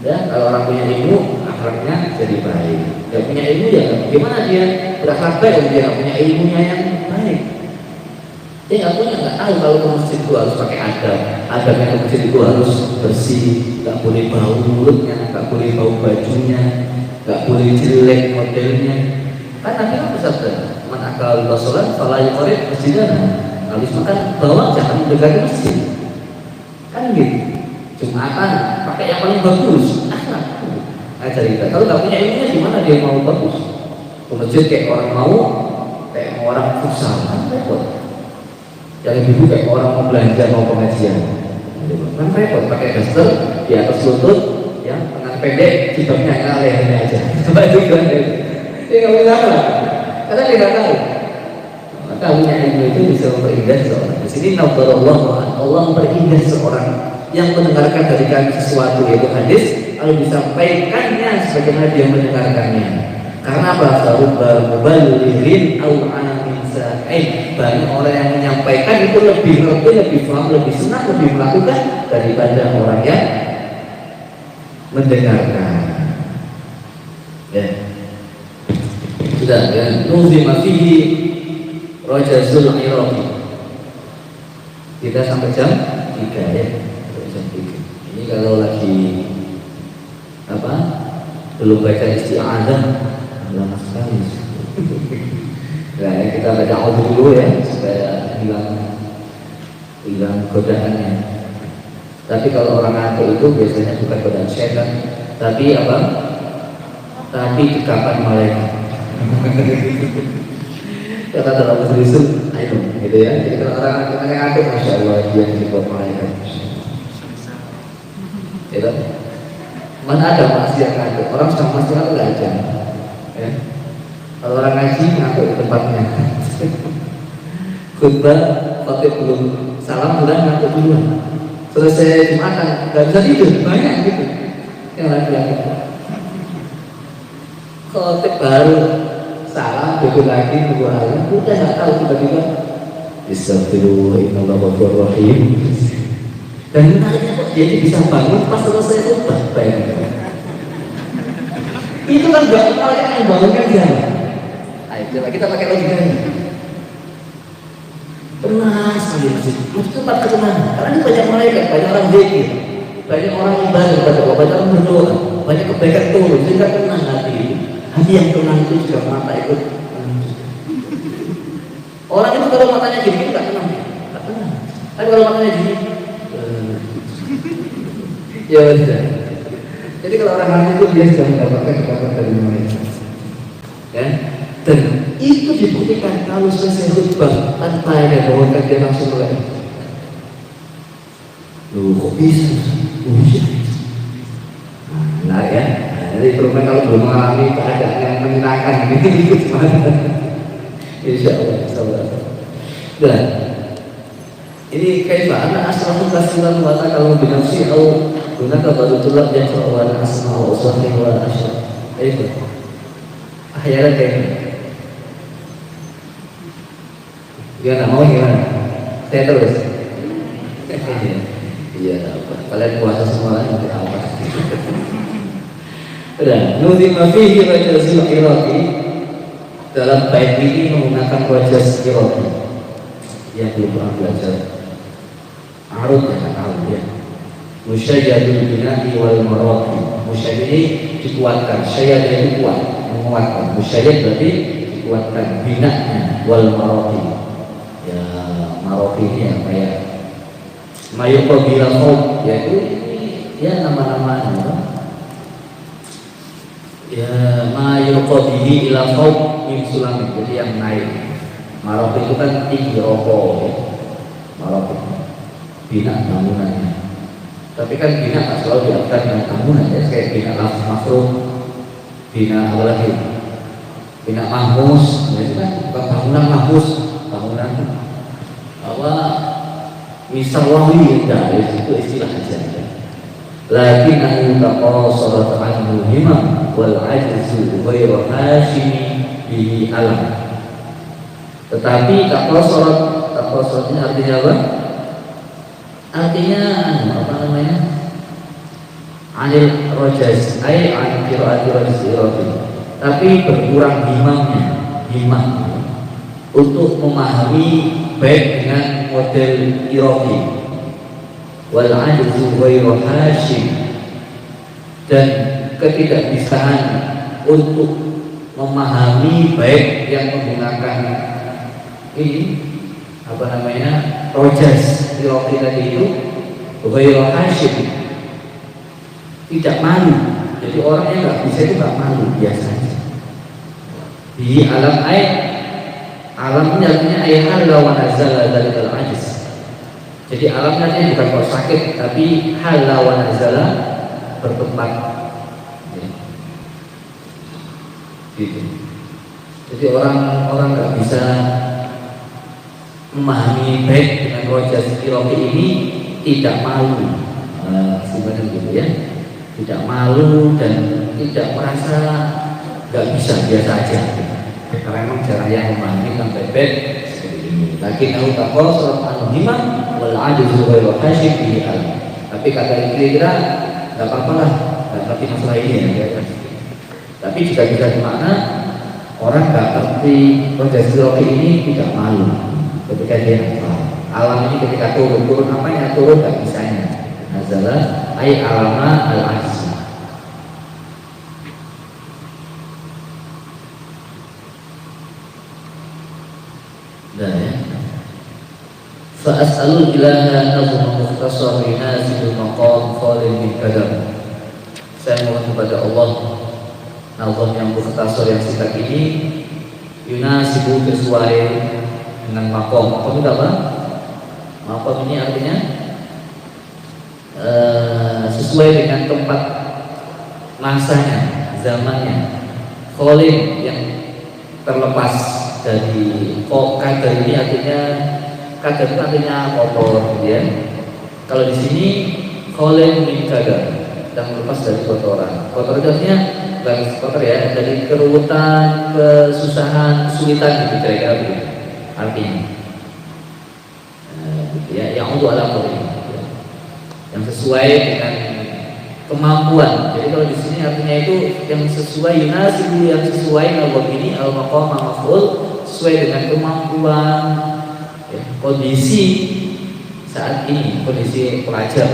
Ya, kalau orang punya ilmu, akhlaknya jadi baik. Gak punya ilmu ya, gimana dia berakhlak baik kalau dia gak punya ilmunya yang baik? Dia gak punya, gak tahu kalau ke masjid itu harus pakai adab. Adabnya ke masjid itu harus bersih, gak boleh bau mulutnya, gak boleh bau bajunya, gak boleh jelek modelnya. Kan Nabi kan bersabda, man akal basolan, fala yuqrib masjidana. Habis makan bawa jangan mendekati masjid. Kan gitu. Jumatan pakai yang paling bagus, akhlak. Ajar kita. Kalau nggak punya ilmunya gimana dia mau bagus? Ke masjid kayak orang mau orang futsal, kan repot. Yang ibu kayak orang mau belanja mau pengajian, kan repot. Pakai daster di atas lutut, ya tangan pendek, jilbabnya lehernya aja. Coba itu kan? Dia nggak punya akhlak, karena dia nggak tahu. Maka punya ilmu itu bisa memperindah seorang. Di sini Allah memperindah seorang yang mendengarkan dari kami sesuatu yaitu hadis, lalu disampaikannya sebagaimana dia mendengarkannya. Karena bahasa rubal muballighin au amin sa'in, banyak orang yang menyampaikan itu lebih ngerti, lebih paham, lebih senang, lebih melakukan daripada orang yang mendengarkan. Ya. Sudah ya, nuzima fihi rajazul iraqi. Kita sampai jam 3 ya. Ini kalau lagi apa belum baca isti'adzah lama sekali. Nah, kita baca auzu dulu ya supaya hilang godaannya. Tapi kalau orang ngantuk itu biasanya bukan godaan setan, tapi apa? Tapi dekapan malaikat. Kata dalam bahasa Indonesia, ayo, gitu ya. Jadi kalau orang ngantuk, masya Allah dia dibuat malaikat. Gitu. Mana ada maksiat ngantuk? Orang sedang maksiat nggak aja. Ya. Kalau orang ngaji ngantuk di tempatnya. Khutbah, khotib belum salam udah ngantuk duluan. Selesai Jumatan, nggak bisa tidur, banyak gitu. Yang lagi-lagi. Khotib baru salam, duduk lagi, tunggu alim, udah nggak tahu tiba-tiba. Bismillahirrahmanirrahim. Dan menariknya kok dia bisa bangun pas selesai khutbah, bayangkan. Itu kan gak malaikat yang bangunkan dia. Ayo coba kita pakai logika ini. Tenang sekali masjid, tempat ketenangan. Karena ini banyak malaikat, banyak orang zikir, banyak orang ibadah kepada Allah, banyak orang berdoa, banyak kebaikan turun, sehingga tenang hati. Hati yang tenang itu juga mata ikut. Orang itu kalau matanya gini itu nggak tenang, nggak tenang. Tapi kalau matanya gini, ya sudah. Jadi kalau orang mati itu dia sudah mendapatkan kekuatan dari malaikat. Ya. Dan itu dibuktikan kalau selesai khutbah tanpa ada bawakan dia langsung mulai. Loh kok bisa? Nah ya, jadi terutama kalau belum mengalami keadaan yang menyenangkan gitu gimana? Insya Allah. Dan ini kaifah anak asal kasihan wata kalau binafsi atau gunakan batu tulak yang seorang asma wa usahih wa asyar. Kaifah akhirnya kayak ini. Dia nggak mau gimana? Saya terus. Iya, apa? Kalian puasa semua lah, nanti apa? Udah, nuzi mafihi wajah iraqi dalam bait ini menggunakan wajah iraqi yang belum pernah belajar. Arut ya kan arut ya. Musyayyadul bina'i wal maraqi. Musyayyad ini dikuatkan, syayyad itu kuat, menguatkan. Musyayyad berarti dikuatkan bina'nya wal maraqi. Ya marofi ini apa ya? Mayuko bilafog, yaitu ya nama-nama apa? Ya mayuko bihi ilafog min sulam, jadi yang naik. Marofi itu kan tinggi rokok, ya. Marofi bina bangunannya. Tapi kan bina tak selalu diartikan dengan bangunan ya, kayak bina makhluk, bina apa lagi? Bina mahmus, ya itu kan bukan bangunan mahmus. Bangunan apa misawawi itu istilah aja. Lakin an taqasarat anhu himam wal ajzu ghairu hashimi bihi alam. Tetapi taqasarat ini artinya apa? Artinya apa namanya? Anil rojaz, an qiraati rajzi. Tapi berkurang himam untuk memahami baik dengan model Iraqi wal ajzu ghairu hashim, dan ketidakbisaan untuk memahami baik yang menggunakan ini apa namanya rojas Iraqi tadi itu ghairu hashim, tidak malu. Jadi orang yang nggak bisa itu nggak malu biasanya di alam alam ini artinya ayat lawan nazala dari al-ajiz. Jadi alamnya artinya bukan kok sakit, tapi hal lawan nazala bertempat. Gitu. Jadi orang nggak bisa memahami baik dengan rojas Iraqi ini tidak malu, sebenarnya gitu ya, tidak malu dan tidak merasa nggak bisa, biasa aja. Karena memang cara yang memahami sampai bed seperti ini. Lakin aku takut surat an-Himam wal ajzu ghairu hashim bihi alam. Tapi kata ini kira-kira nggak apa-apa lah, nggak ngerti masalah ini ya. Tapi jika bisa dimana orang nggak ngerti proses Iraqi ini tidak malu ketika dia hafal. Alam ini ketika turun apa yang turun nggak bisanya. Nazalah ay alama al-ajz. Fa as'alul ilaha nazma mukhtasar yunasibul maqam khalil bin kadam. Saya mohon kepada Allah nazam yang mukhtasar yang singkat ini yunasibu sesuai dengan maqam. Maqam itu apa? Maqam ini artinya sesuai dengan tempat masanya, zamannya. Khalil yang terlepas dari kadar ini artinya kadar itu artinya kotor, ya. Kalau di sini khalil min kadar, yang lepas dari kotoran. Kotor itu artinya bukan kotor ya, dari keruwetan, kesusahan, kesulitan gitu kira-kira begitu. Artinya, ya, yang untuk alam ini, yang sesuai dengan kemampuan. Jadi kalau di sini artinya itu yang sesuai yunasibu, yang sesuai kalau ini al-maqam maf'ul, sesuai dengan kemampuan, ya, kondisi saat ini, kondisi pelajar,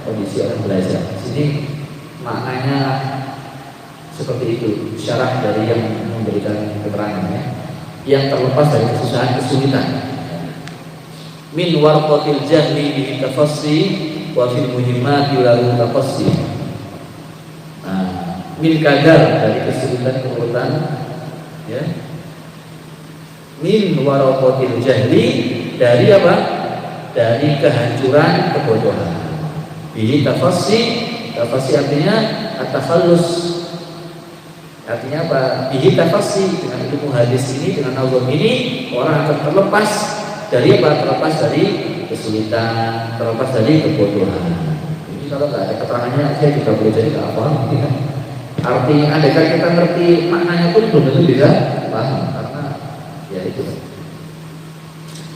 kondisi orang belajar. Di sini maknanya seperti itu, syarah dari yang memberikan keterangannya, yang terlepas dari kesusahan kesulitan. Min warqatil jahli bi tafassi wa fil muhimmati lahu tafassi. Min kadar dari kesulitan kesulitan, ya. Min warqatil jahli dari apa? Dari kehancuran kebodohan. Bi tafassi, tafassi artinya at-takhallus. Artinya apa? Bi tafassi, dengan ilmu hadis ini, dengan nazam ini orang akan terlepas dari apa? Terlepas dari kesulitan, terlepas dari kebodohan. Ini kalau nggak ada keterangannya, saya juga boleh jadi nggak paham. Artinya, andaikan kita ngerti maknanya pun belum tentu bisa paham, karena ya itu.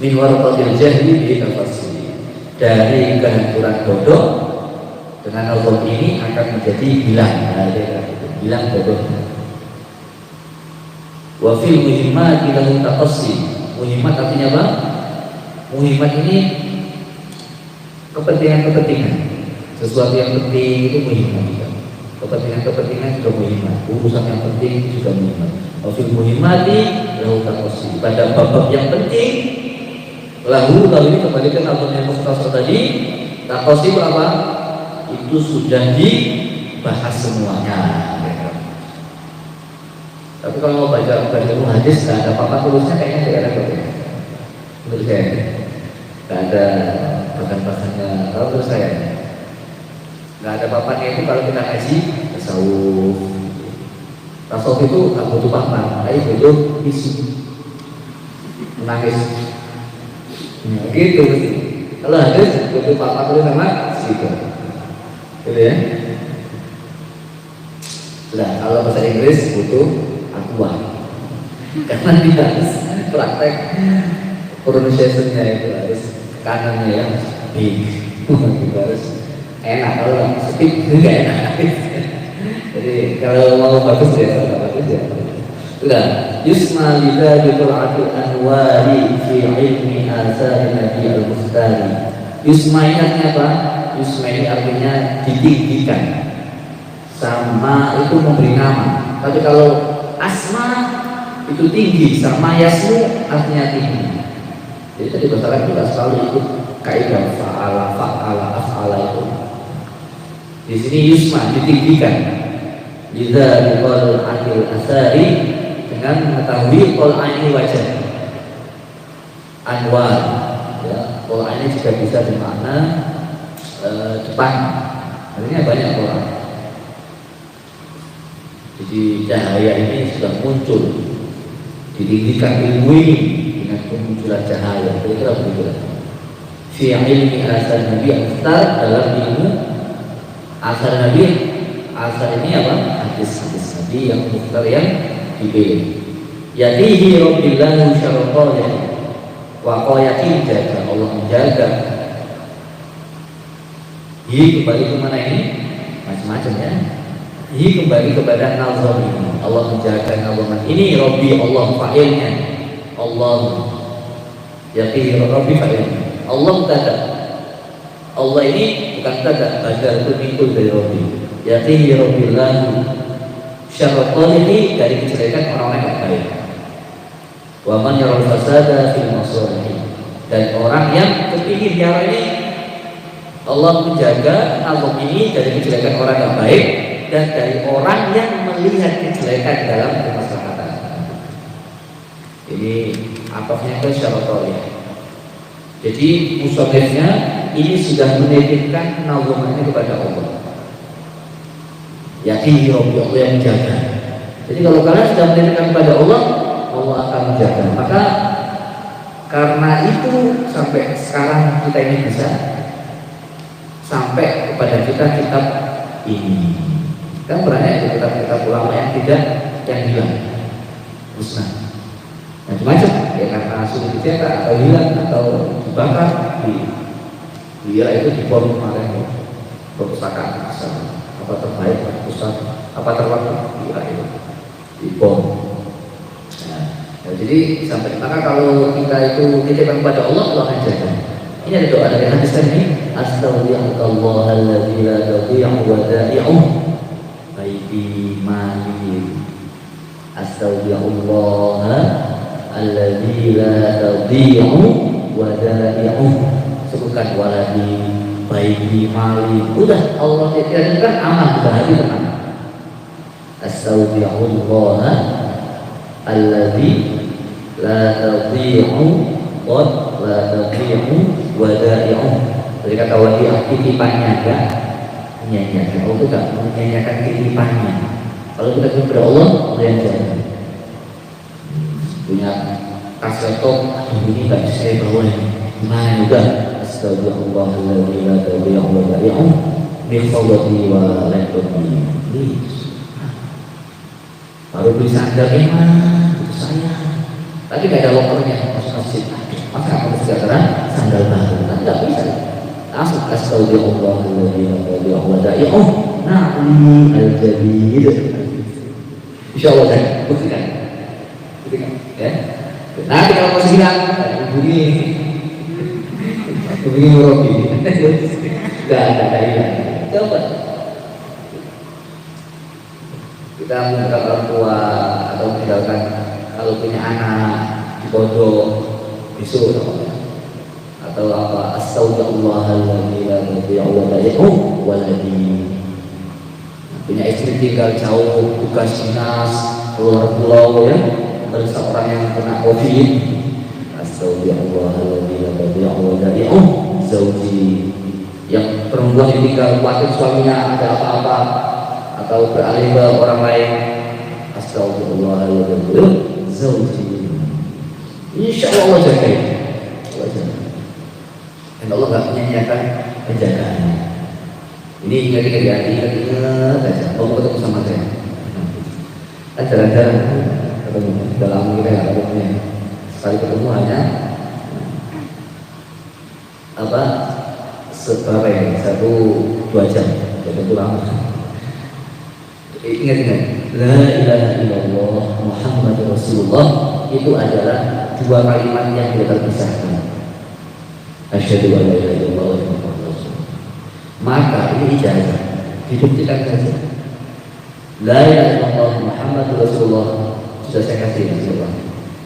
Min warqatil jahli bi tafassi, dari kehancuran bodoh dengan nazam ini akan menjadi hilang, hilang bodoh. Wa fil muhimmati lahu tafassi. Muhimmat artinya apa? Muhimmat ini kepentingan-kepentingan, sesuatu yang penting itu muhimmat juga. Kepentingan-kepentingan juga muhimmat, urusan yang penting juga muhimmat. Wafil muhimmati lahu taqassi, pada bab yang penting lahu ini kembali ke nazam yang mukhtasar tadi. Taqassi apa? Itu sudah dibahas semuanya. Tapi kalau mau baca hadis nggak ada apa-apa tulisnya, kayaknya tidak ada apa-apa. Menurut saya nggak ada bahan-bahannya. Kalau menurut saya nggak ada papannya itu kalau kita ngaji tasawuf. Tasawuf itu nggak butuh papan, tapi butuh isu, menangis. Gitu mesti. Kalau hadis butuh papan itu sama stiker, gitu ya. Nah, kalau bahasa Inggris butuh akuan, karena dia harus praktek pronunciation-nya itu harus kanannya yang big, harus enak. Kalau speak nggak enak. Jadi kalau mau bagus ya, kalau bagus ya. Sudah. Yusma lidzalikal atul anwari fi ilmi asar Nabi al-Mustari. Yusma ini artinya apa? Yusma ini artinya ditinggikan. Sama itu memberi nama. Tapi kalau asma itu tinggi, sama yasmu artinya tinggi. Jadi tadi bahasa Arab juga selalu ikut kaidah fa'ala, af'ala itu. Di sini yusma ditinggikan. Jika diqal akil asari, dengan mengetahui qol aini wajah. Anwar, ya, qol aini juga bisa bermakna depan. Artinya banyak orang. Jadi cahaya ini sudah muncul, ditinggikan ilmu ini dengan kemunculan cahaya. Kira-kira begitu. Fi ilmi asar Nabi Al-Mukhtar, dalam ilmu asar Nabi. Asar ini apa? Hadis-hadis Nabi yang mukhtar, yang dipilih. Yadihi rabbillahu syarqaya wa qayatin, jaga Allah menjaga. Ini kembali ke mana ini? Macam-macam ya. Ini kembali kepada nazam ini. Allah menjaga nazam ini. Rabbi, Allah fa'ilnya. Allah yaqi rabbi fa'ilnya. Allah tada. Allah ini bukan tada, badal itu mikul dari Rabbi. Yaqi rabbillahu syarqan, ini dari kejelekan orang-orang yang baik. Wa man yaral fasada fil masalih, Dan orang yang kepingin ya ini Allah menjaga Allah ini dari kejelekan orang yang baik dan dari orang yang melihat kejelekan dalam kemaslahatan. Ini apanya ke syaratornya. Jadi musonefnya ini sudah menitipkan nazamannya kepada Allah. Yakin Allah yang menjaga. Jadi kalau kalian sudah menitipkan kepada Allah, Allah akan menjaga. Maka karena itu sampai sekarang kita ini bisa sampai kepada kita kitab ini. Kan banyak kitab-kitab ulama yang tidak yang hilang, musnah, macam-macam ya karena sudah dicetak atau hilang atau dibakar dia itu di bom kemarin perpustakaan apa terbaik pusat apa terbaik dia itu di bom. Nah, jadi sampai maka kalau kita itu titipkan kepada Allah, Allah akan jaga. Ini ada doa dari hadis ini, astaghfirullah alladzi la tadhi'u wadai'uh baiti mali. Astaghfirullah alladzi la tadhi'u wadai'uh. Sebutkan waladi baiti mali. Udah Allah titipkan aman, bahagia tenang. Astaghfirullah alladzi la tadhi'u la tadhi'u wadai'uh. Jadi kata wadi'ah titipannya enggak menyanyiakan. Allah itu enggak menyanyiakan titipannya. Kalau kita kepada Allah, Allah yang jaga. Punya tas laptop, ini enggak bisa saya bawa ini. Nah juga astagfirullahaladzim la tadhi'u wadai'uh min fawwati wa laptopi. Baru beli sandal itu saya. Tapi gak ada lokernya, masuk maka aku sejahtera sandal baru, kan nggak bisa. Langsung astagfirullahaladzim wadai'uh na'li al-jadid. Insyaallah kan, buktikan, ya. Nanti kalau masih hilang, begini merobi, nggak ada hilang. Coba kita meninggalkan orang tua atau meninggalkan kalau punya anak bodoh besok atau apa astagfirullahaladzim la tadhi'u wadai'uh waladi. Punya istri tinggal jauh tugas dinas keluar pulau ya, ada seorang yang kena COVID, astagfirullahaladzim la tadhi'u wadai'uh zauji. Yang perempuan yang tinggal khawatir suaminya ada apa-apa atau beralih ke orang lain, astagfirullahaladzim zauji. Insyaallah Allah jaga itu. Dan Allah nggak menyanyiakan penjagaannya. Ini ingat saja. Allah ketemu sama saya. Kan jalan-jalan ketemu dalam kita nggak ketemu. Sekali ketemu hanya apa seberapa ya 1-2 jam. Jadi lama. Ingat la ilaha illallah Muhammadur Rasulullah itu adalah dua kalimat yang tidak terpisahkan. Asyhadu an la ilaha illallah wa Muhammadur Rasulullah. Maka ini ijazah dibuktikan saja. La ilaha illallah Muhammadur Rasulullah sudah saya kasih Rasulullah.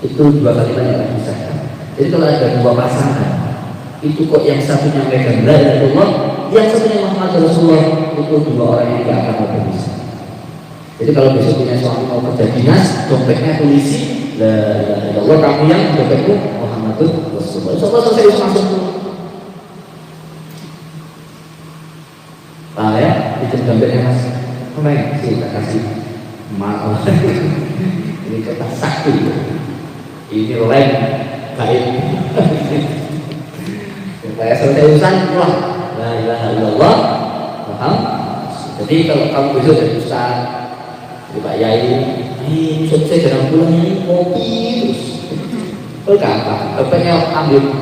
Itu dua kalimat yang terpisahkan. Jadi kalau ada dua pasangan, itu kok yang satunya megang la ilaha illallah, yang satunya Muhammadur Rasulullah, itu dua orang yang tidak akan berpisah. Jadi kalau besok punya suami mau kerja dinas, dompetnya polisi, la ilaha illallah, kamu yang dompetmu Muhammadur Rasulullah. Insyaallah selesai masuk. Ya, itu dompetnya Mas. Baik, kita kasih maaf. Ini kata sakti. Ini lem baik. Saya selesai urusan pulang. La ilaha illallah Muhammad. Jadi kalau kamu besok jadi ustaz, Pak Yai, ini saya jarang pulang ini kopi terus. Oh gampang, dompetnya ambil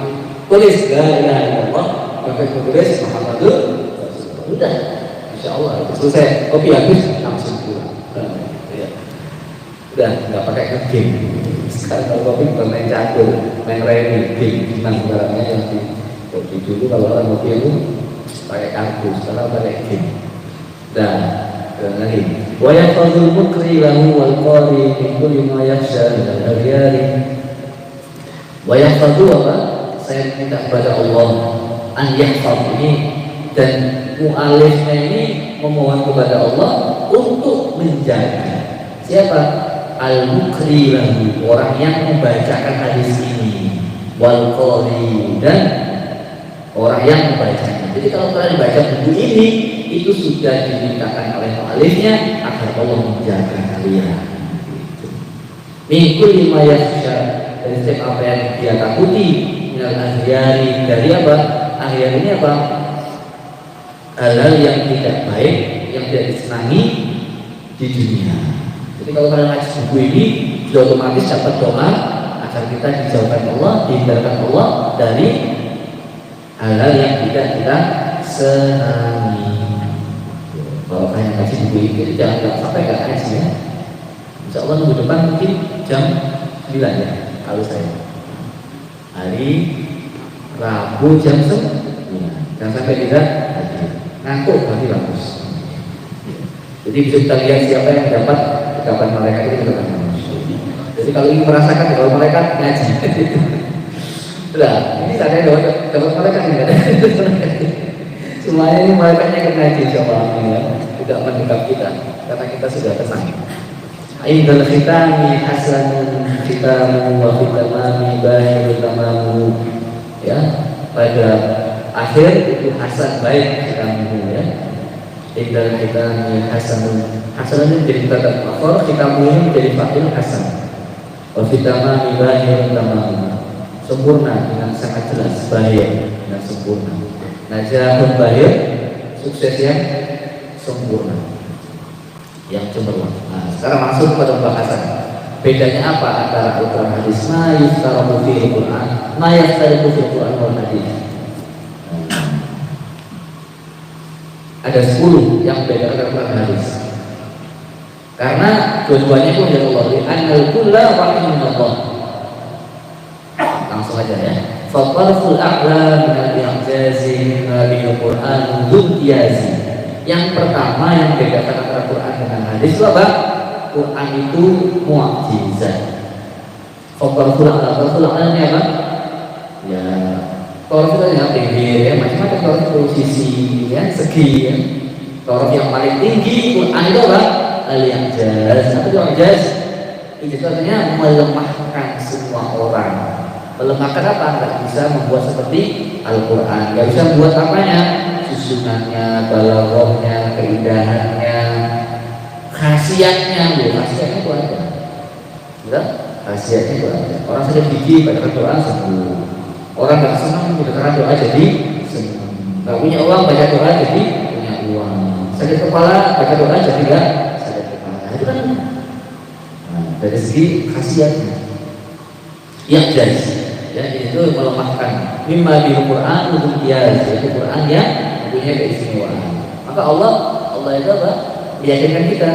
tulis la ilaha illallah, dompet tulis Muhammadur Rasulullah. Udah, insyaallah selesai. Kopi habis langsung pulang. Udah nggak pakai ngegame. Sekarang kalau kopi bukan main catur, main remi, game, menang barangnya yang di kopi dulu kalau orang kopi itu pakai kartu, sekarang pakai game. Dan lagi wa yaqadul mukri lahu wal qari min kulli ma yakhsha min al-aghyari. Wa yaqadu apa? saya minta kepada Allah an yahfaz ini, dan mu'alifnya ini memohon kepada Allah untuk menjaga siapa? Al-mukri lahu, orang yang membacakan hadis ini, wal qari, dan orang yang membacanya. Jadi kalau kalian baca buku ini, itu sudah dimintakan oleh mu'alifnya agar Allah menjaga kalian. Minggu lima yakhsha, dari setiap apa yang dia takuti, minal ahyari, dari apa? Ahyar ini apa? Hal-hal yang tidak baik, yang tidak disenangi di dunia. Jadi kalau kalian ngaji buku ini, sudah otomatis dapat doa agar kita dijauhkan Allah, dihindarkan Allah dari hal-hal yang tidak kita senangi. Kalau kalian ngaji buku ini, jangan sampai nggak ngaji ya. Insya Allah minggu depan mungkin jam 9 ya, kalau saya hari Rabu jam 9. Jangan sampai tidak ngantuk, berarti bagus. Jadi bisa kita lihat siapa yang dapat ucapan malaikat itu kita bagus. Jadi kalau ingin merasakan kalau malaikat ngaji, sudah ini saya dapat malaikat ini ada. Semuanya ini malaikatnya akan ngaji coba ya, tidak mendekat kita karena kita sudah tenang. Aidul khitami hasanun khitamu wa khitamami bahirul tamamu, ya, pada akhir itu hasan baik khitamu ya. Aidul khitami hasanun, hasanun jadi kata fakor, khitamu ini menjadi fa'il hasan. Wa khitamami bahirul tamamu, sempurna dengan sangat jelas, bahir dan sempurna. Najahun bahir, sukses yang sempurna, yang cemerlang. Nah, sekarang masuk pada pembahasan. Bedanya apa antara Al-Quran hadis? Ma yustarabu fil Quran, ma yustarabu fil Quran wal hadis. Ada 10 yang beda antara Quran hadis. Karena dua-duanya pun dari Allah. Annal kulla wahyu min Allah. Langsung aja ya. Fatarful a'la min al-i'jazi min al-Quran dzul-iyazi. Yang pertama yang membedakan antara Quran dengan hadis itu apa? Quran itu mu'jizat. Fatarful a'la ini apa? Ya, torf itu yang tinggi ya, macam-macam torf posisi ya, segi ya. Torf yang paling tinggi Quran itu apa? Al-i'jaz. Apa itu i'jaz? Itu artinya melemahkan semua orang. Melemahkan apa? Tidak bisa membuat seperti Al-Quran. Tidak bisa membuat apanya? Susunannya, balaghahnya, keindahannya, khasiatnya. Khasiatnya itu ada. Ya? Khasiatnya itu ada. Orang sakit gigi baca Quran sembuh. Orang tidak senang baca doa jadi senang. Tidak punya uang baca doa jadi punya uang. Sakit kepala baca doa jadi tidak sakit kepala. Itu kan dari segi khasiatnya. Yang jelas. Ya, itu melemahkan mimma bil Quran untuk qiyas, yaitu Quran yang punya keistimewaan. Maka Allah itu apa? Meyakinkan kita,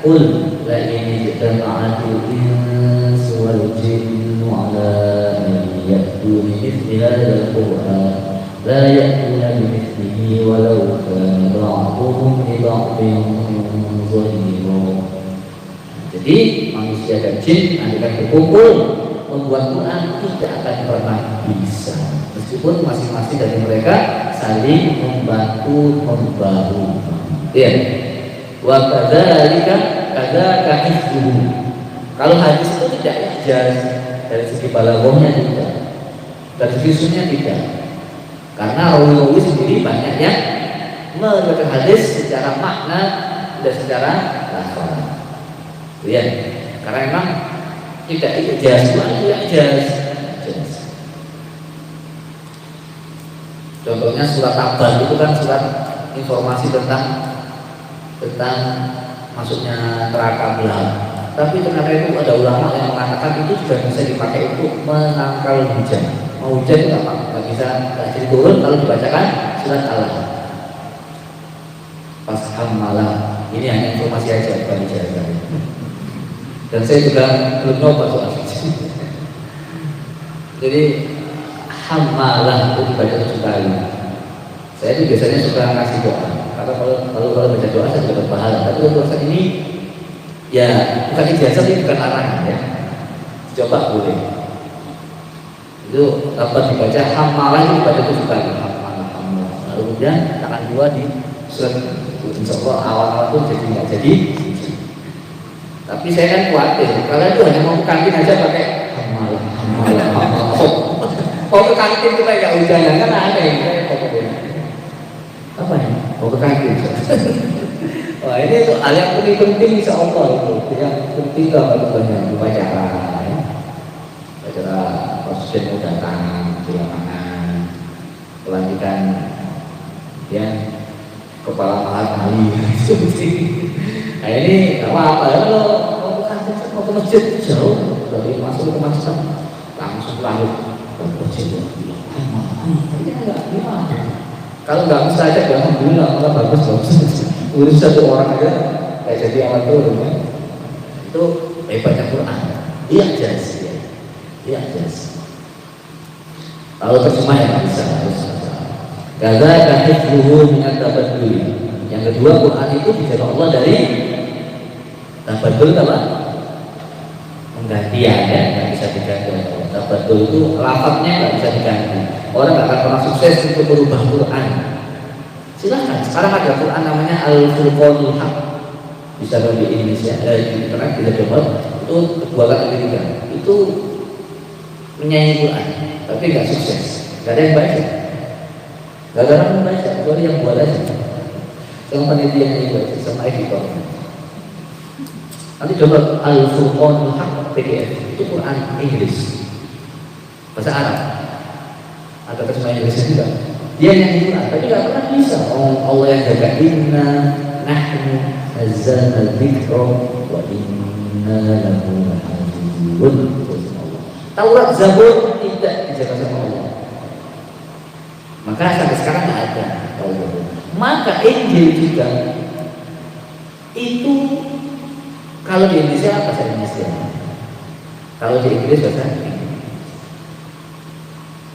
qul la in jama'atul insu wal jinnu ala an ya'tu bi mithli hadzal Qur'an la ya'tuna bi mithlihi walau kana ba'dhuhum li ba'dhin zahira. Jadi manusia dan jin akan berkumpul membuat Quran tidak akan pernah bisa, meskipun masing-masing dari mereka saling membantu membahu. Ya, wa kadzalika kadzaka hifdzuhu. Kalau hadis itu tidak jelas dari segi balaghahnya tidak, dari segi sunnahnya tidak, karena rawi-rawi sendiri banyak yang meriwayatkan hadis secara makna dan secara lafaz. Ya, karena memang tidak jelas, tidak jelas. Contohnya surat Taban itu kan surat informasi tentang masuknya neraka belakang. Tapi ternyata itu ada ulama yang mengatakan itu juga bisa dipakai untuk menangkal hujan. Mau hujan itu nggak bisa jadi turun kalau dibacakan surat Allah. Pas malam ini hanya informasi aja bukan ijazah. Dan saya juga belum nyoba soal itu. Jadi hamalah itu dibaca 7 kali. Saya itu biasanya suka ngasih doa. Karena kalau baca doa saya dapat pahala. Tapi untuk saat ini ya bukan ijazah, ini bukan larangan ya. Coba boleh. Itu dapat dibaca hamalah itu dibaca 7 kali hamalah hamalah. Lalu kemudian tangan dua di surat insya Allah awal-awal pun jadi nggak jadi. Tapi saya kan khawatir kalian itu hanya mau ke kantin aja pakai hamalah hamalah hamalah. Mau ke kantin itu kayak hujanan kan aneh. Apa ya? Mau ke kantin. Wah ini itu hal yang penting insya Allah itu yang penting lah kalau banyak upacara ya. Upacara presiden mau datang di lapangan pelantikan ya kepala mahal-mahali seperti. Nah ini apa ya kalau mau ke kantin mau ke masjid jauh dari masuk ke masjid langsung lahir ke masjid. Kalau nggak bisa aja alhamdulillah malah bagus. Urus satu orang aja kayak jadi awal tuh itu hebatnya Quran. Iya jelas ya. Iya jelas. Kalau terjemah ya nggak bisa harus. Gaza kahif luhur minat tabadul. Yang kedua Quran itu dijaga Allah dari tabadul apa? Penggantian ya nggak bisa diganti. Tabadul itu lafadznya nggak bisa diganti. Orang nggak akan pernah sukses untuk merubah Quran. Silahkan, sekarang ada Quran namanya Al-Furqanul Haq. Bisa di Indonesia, di internet bisa coba. Itu kedua kali ketiga. Itu menyanyi Quran, tapi nggak sukses. Nggak ada yang baca. Nggak ada orang yang baca, kecuali yang buat aja. Sama panitia yang baca, sama editor. Nanti coba Al-Furqanul Haq PDF. Itu Quran Inggris, bahasa Arab. Ada terjemahan Inggrisnya juga. Dia yang Quran, tapi nggak pernah bisa. Allah yang jaga inna nahnu nazzalna dzikra wa inna lahu lahafizun. Taurat Zabur tidak dijaga sama Allah. Maka sampai sekarang nggak ada Taurat. Maka Injil juga itu kalau di Indonesia bahasa Indonesia, kalau di Inggris bahasa Inggris.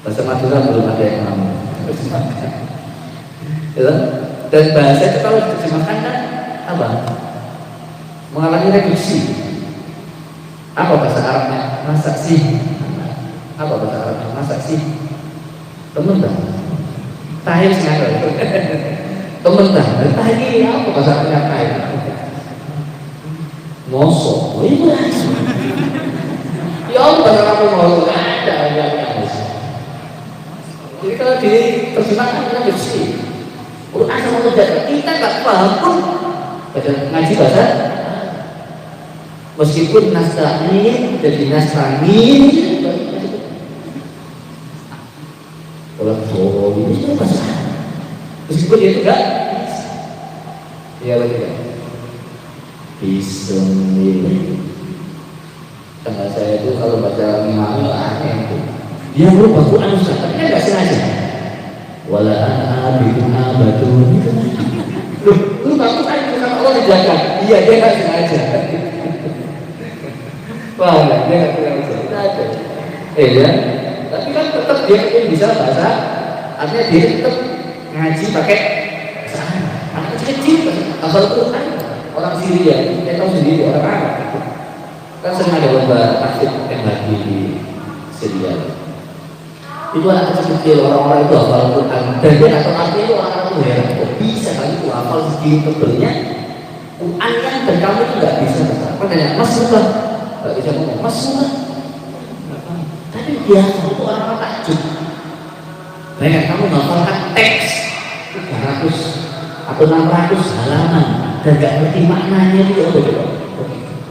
Bahasa Madura belum ada yang namanya. Dan bahasa itu kalau diterjemahkan kan apa? Mengalami reduksi. Apa bahasa Arabnya? Masa sih? Apa bahasa Arabnya? Masa sih? Temen dah. Tahir sekarang. Temen dah. Tahir apa bahasa Arabnya tahir? Mosok. Itu aja. Ya Allah bahasa Arabnya mosok. Ada. Jadi kalau diterjemahkan kita bersih Quran sama tidak, kita nggak paham pun ngaji bahasa meskipun Nasrani jadi Nasrani orang Jawa ini bahasa meskipun dia tidak ya lagi Bismillah. Tengah saya itu kalau baca Imam aneh itu dia merubah Quran Ustaz, tapi kan nggak sengaja. Wala abidun abadun itu. Lu kamu kan bukan Allah dijaga. Iya dia nggak sengaja. Wah dia nggak sengaja. Ya. Tapi kan tetap dia bisa bahasa. Artinya dia tetap ngaji pakai bahasa Arab. Anak kecil hafal Quran. Orang Syria, dia tahu sendiri orang Arab. Kan sering ada lomba tafsir yang lagi di Syria. Itu anak kecil orang-orang itu hafal Quran dan dia atau artinya itu orang-orang itu heran kok bisa kali itu hafal segini tebelnya Quran kan dan kamu itu nggak bisa apa tanya mas suka nggak bisa ngomong mas suka tapi dia itu orang-orang takjub banyak kamu hafalkan teks 300 atau 600 halaman dan nggak ngerti maknanya itu apa coba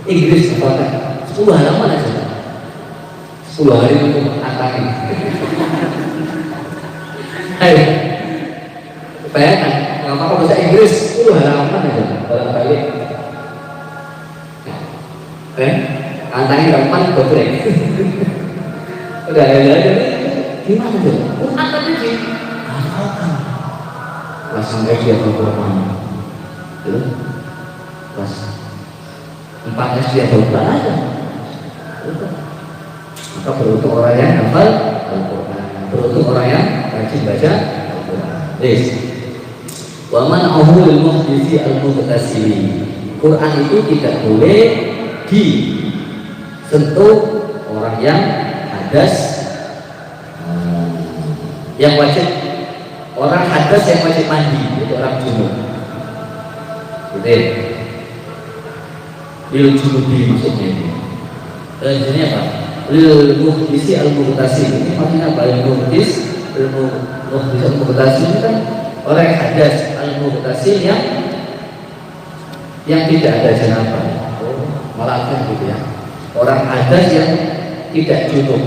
Inggris hafalkan 10 halaman aja 10 hari itu antari. Ayo, bayangkan, nggak apa-apa bahasa Inggris 10 halaman aja, balik. Antari gampang gobrek. Udah ada gimana tuh? Quran tadi sih, hafalkan. Pas sampai dia berkorban, itu, pas 4 SD atau berapa? Maka beruntung orang yang hafal Al-Quran, beruntung orang yang rajin baca Al-Quran. Wa man'ahu lil muhditsi al-mughtasili. Quran itu tidak boleh disentuh orang yang hadas Yang wajib orang hadas yang wajib mandi itu orang junub. Gitu. Lil junubi maksudnya ini. Ini apa? Lil muhdisi al muhtasi. Ini maksudnya apa? Lil muhdis, muhdis al muhtasi ini kan orang yang hadas al muhtasi yang tidak ada janabah. Malah kan gitu ya. Orang hadas yang tidak junub.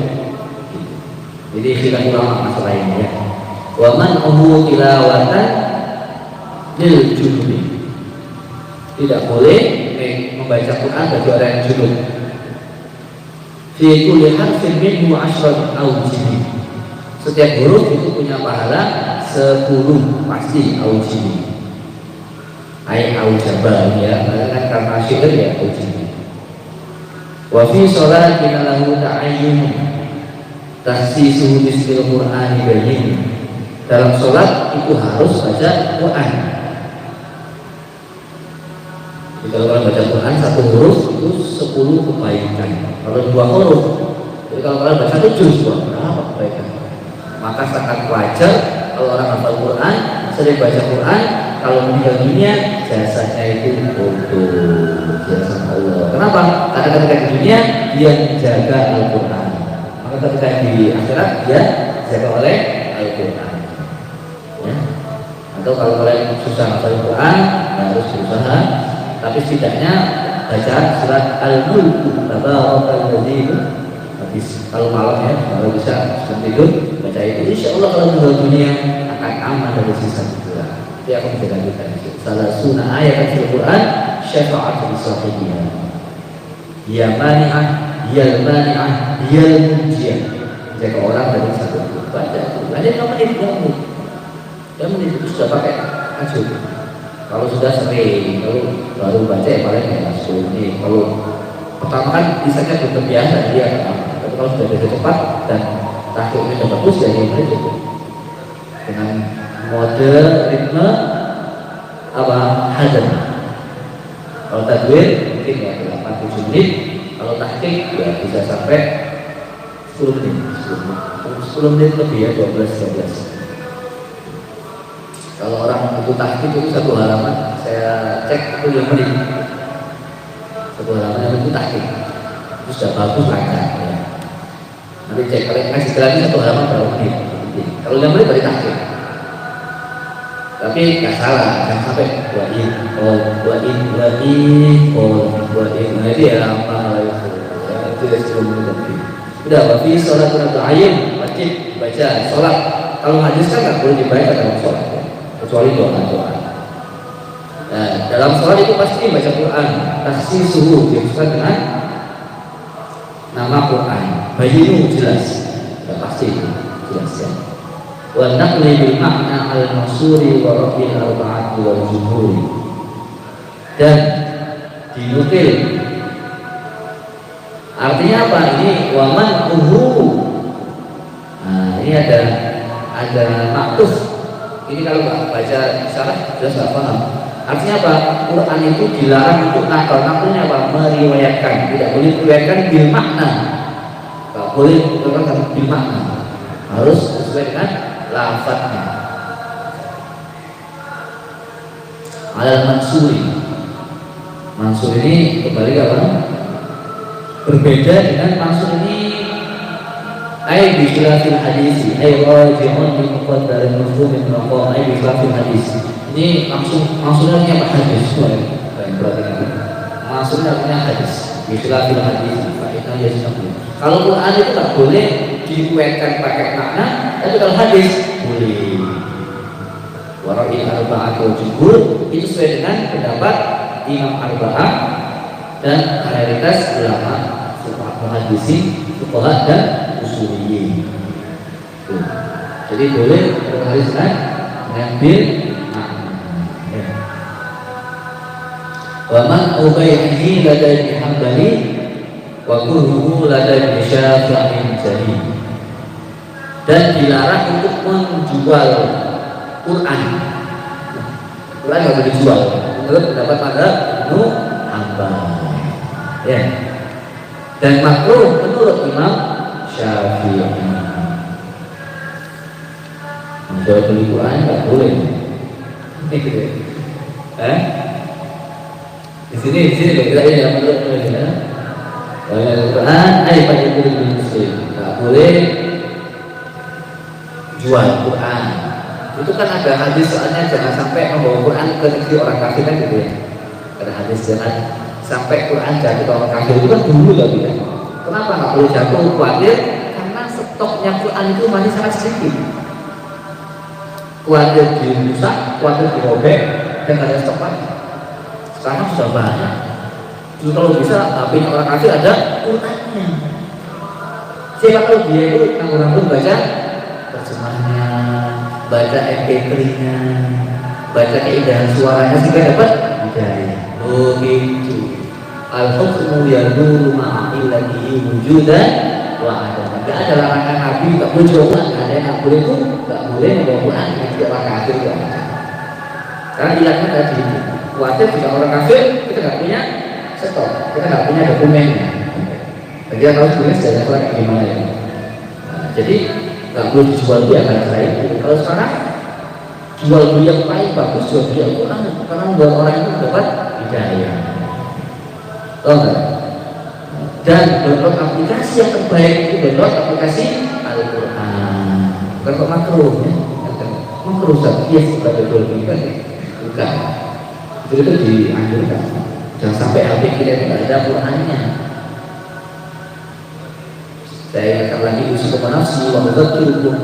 Jadi khilaf ulama masalah ini ya. Wa man tilawatan lil junubi. Tidak boleh membaca Quran bagi orang yang junub. Fi kulli harfin minhu 'ashrat awjih. Setiap huruf itu punya pahala 10 pasti awjih. Ai aujaba ya, karena syair ya awjih. Wa fi sholatina lahu ta'ayyun tahsisuhu bismil Qur'ani bayyin. Dalam sholat itu harus baca Quran. Jadi kalau kalian baca Quran satu huruf itu 10 kebaikan. Kalau 2 huruf, jadi kalau kalian baca 7 berapa kebaikan? Maka sangat wajar kalau orang hafal Quran, sering baca Quran, kalau meninggal dunia jasanya itu untuk jasa Allah. Kenapa? Karena ketika di dunia dia menjaga Al-Quran, maka ketika di akhirat dia dijaga oleh Al-Quran. Ya. Atau kalau kalian susah hafal Quran, harus berusaha. Tapi setidaknya baca surat Al-Mulk, Tabarakalladzi habis. Kalau malam ya, kalau bisa sebelum tidur baca itu, insya Allah kalau meninggal dunia akan aman dari sisa hidup. Itu akan menjaga kita. Salah sunnah ayat al Quran syafa'atul sahibiha. Ya mani'ah, ya mani'ah, ya munjiyah. Jaga orang dari satu baca itu. Ada yang menit itu sudah pakai ajur. Kalau sudah sering, kalau baru baca ya paling ya 10 menit. Kalau pertama kan bisanya belum terbiasa dia, tapi kalau sudah bisa cepat dan tahqiqnya sudah bagus ya ini cukup. Dengan mode ritme apa hadan. Kalau tajwid mungkin ya 8-7 menit. Kalau tahqiq ya bisa sampai 10 menit. 10 menit lebih ya 12-13. Kalau orang itu tahqiq itu satu halaman, saya cek itu 5 menit. Satu halaman yang itu tahqiq itu sudah bagus lancar ya. Nanti cek kalau ngasih lagi satu halaman berapa menit. Kalau 5 menit berarti tahqiq. Tapi nggak salah, jangan sampai buatin, nah itu ya apa itu ya 10 menit lebih. Udah, berarti sholat ayat wajib baca sholat. Kalau hadis kan nggak boleh dibaca dalam sholat. Kecuali doa-doa. Nah, dalam sholat itu pasti baca Quran. Tahsin suhu dimaksudkan dengan nama Quran. Bayinu jelas, ya, pasti jelas ya. Wa naqli bil makna al-mansuri wa rabbil arba'ati wal jumhuri. Dan dinukil. Artinya apa ini? Wa man Nah, ini ada maktuf. Ini kalau nggak baca syarah jelas nggak paham. Artinya apa? Quran itu dilarang untuk nakal. Nakalnya apa? Meriwayatkan. Tidak boleh meriwayatkan bil makna. Nggak boleh meriwayatkan bil makna. Harus sesuai dengan lafadznya. Al-Mansuri. Mansur ini kembali ke apa? Berbeda dengan Mansur ini. Ai bi khilafil hadis, ai raji'un bi muqaddar al-mafhum min maqam ai bi khilafil hadis. Ini maksudnya apa hadis? Maksudnya hadis. Bi khilafil hadis, fa'idah yasnaqu. Kalau Quran itu tak boleh diriwayatkan pakai makna, tapi kalau hadis boleh. Wara'i arba'atu jumhur itu sesuai dengan pendapat Imam Arba'ah dan mayoritas ulama fuqaha hadisi, fuqaha dan usuliyyin. Jadi boleh menghariskan mengambil makna. Wa man ubayyihi ladai Hambali wa kulluhu ladai Syafi'in jadi. Dan dilarang untuk menjual Quran. Quran nggak boleh dijual. Menurut pendapat mazhab Ibnu Hanbal. Ya. Dan makruh menurut Imam Syafi'i. jual beli Quran nggak boleh. Gitu ya. Di sini kita ini yang menurut kita. Al-Quran ayat pada muslim nggak boleh jual Quran. Itu kan ada hadis soalnya jangan sampai membawa Quran ke negeri orang kafir kan gitu ya. Ada hadis jangan sampai Quran jatuh ke orang kafir itu kan dulu lagi kan. Kenapa nggak boleh jatuh? Khawatir karena stoknya Quran itu masih sangat sedikit. Khawatir dirusak, khawatir dirobek dan ada stok lagi. Sekarang sudah banyak. Jadi kalau bisa HP-nya orang kafir ada Qurannya. Siapa tahu dia itu nanggung-nanggung baca terjemahnya, baca MP3-nya, baca keindahan suaranya sehingga dapat hidayah. Oh gitu. Al-hukmu yaduru ma'illatihi wujudan wa adam. Enggak ada larangan Nabi enggak boleh jual Quran, ada yang enggak boleh itu enggak boleh membawa Quran ke orang kafir enggak ada. Karena ilatnya tadi khawatir jika orang kafir kita enggak punya stok, kita nggak punya dokumennya. Bagi yang tahu sebenarnya sejarah Quran gimana ya. Jadi nggak boleh dijual dia karena itu. Kalau sekarang jual beli yang paling bagus jual beli Al-Quran karena membuat orang itu dapat hidayah. Tahu nggak? Dan download aplikasi yang terbaik itu download aplikasi Al-Quran. Bukan kok makruh ya? Makruh saja sebagai jual beli kan? Bukan. Itu dianjurkan. Jangan sampai HP kita tidak ada Qurannya. Saya ingatkan lagi usul nafsi wa mudzakirukum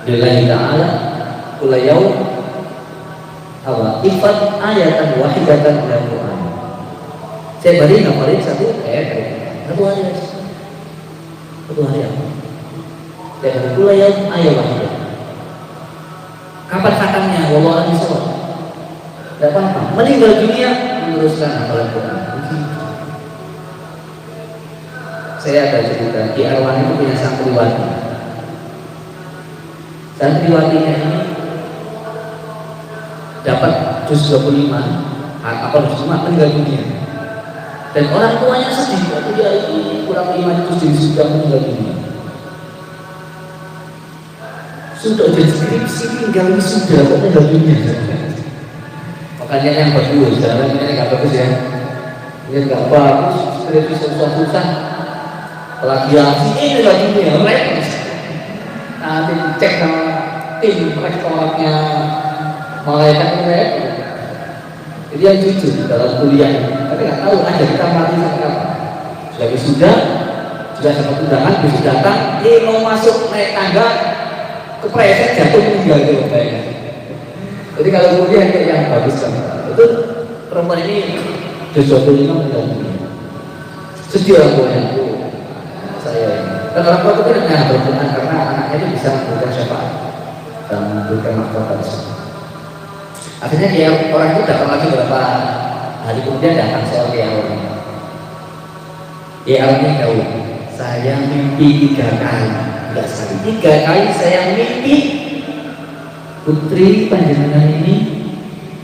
billahi ta'ala kula yaum ifat ayatan wahidatan dalam Quran. Saya beri ngapalin satu ayat satu ayat apa? Dan kula yaum ayat wahidah. Kapan khatamnya? Wallahu a'lam bishawab. Tidak apa-apa. Meninggal dunia meneruskan hafalan Quran. Saya ada cerita di Arwan itu punya santriwati. Santriwatinya ini dapat juz 25 apa juz 5 meninggal dunia. Dan orang tuanya sedih waktu dia ini kurang iman itu sudah meninggal dunia. Sudah jadi skripsi tinggal sudah meninggal dunia. Makanya yang bagus, jangan ini nggak bagus ya. Ini nggak bagus, skripsi susah-susah. Apalagi ini lagi nih, repot. Nanti dicek sama tim rektoratnya malaikat repot. Jadi yang jujur dalam kuliah, tapi nggak tahu ada kita mati sampai apa. Sudah dapat undangan, bisa datang, mau masuk naik tangga, kepreset jatuh meninggal itu kayaknya. Jadi kalau kuliah kayak yang bagus kan, itu perempuan ini justru 25 meninggal dunia. Sedih orang tuanya itu. Saya ini. Dan orang tua itu kan berhubungan karena anaknya itu bisa memberikan syafaat dan memberikan martabat. Akhirnya dia orang itu datang lagi beberapa hari kemudian datang soal dia awalnya. Dia awalnya tahu saya mimpi 3 kali, enggak sekali 3 kali saya mimpi putri panjenengan ini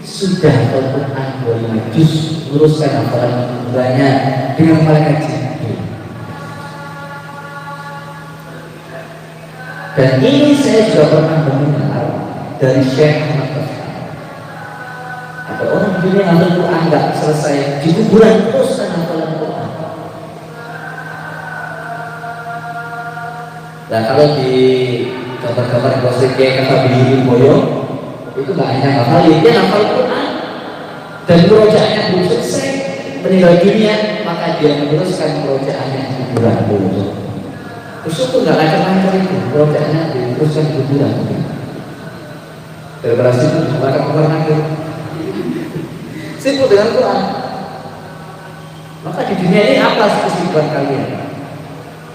sudah Al-Quran 25 juz luruskan hafalan banyak dengan malaikat Jibril. Dan ini saya juga pernah mendengar dari Syekh Ahmad Taufan. Ada orang di dunia yang Al-Quran nggak selesai di kuburan terus kan hafalan Quran. Nah kalau di gambar-gambar posisi kayak kata Billy Boyo itu nggak hanya hafalin, dia hafal Quran dan murojaahnya belum selesai meninggal dunia maka dia meneruskan murojaahnya di kuburan dulu. Bersyukur nggak lancar-lancar itu, murojaahnya diteruskan di kuburan. Daripada itu maka keluar nanti sibuk dengan Quran. Maka di dunia ini apa kesibukan kalian?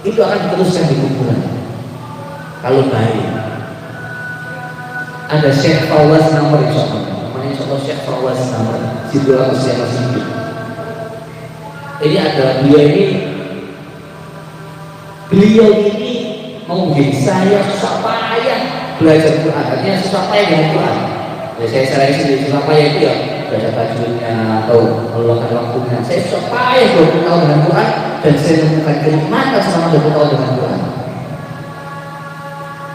Itu akan diteruskan di kuburan. Kalau baik, ada Syekh Fawaz Namr namanya Syekh Fawaz Namr, Sidul Usia masih hidup. Ini ada beliau ini mau bikin saya susah payah belajar Quran, artinya susah payah dengan Quran. Ya, saya sering sendiri susah payah itu ya baca tajwidnya atau meluangkan waktunya. Saya susah payah 20 tahun dengan Quran dan saya menemukan kenikmatan selama 20 tahun dengan Quran.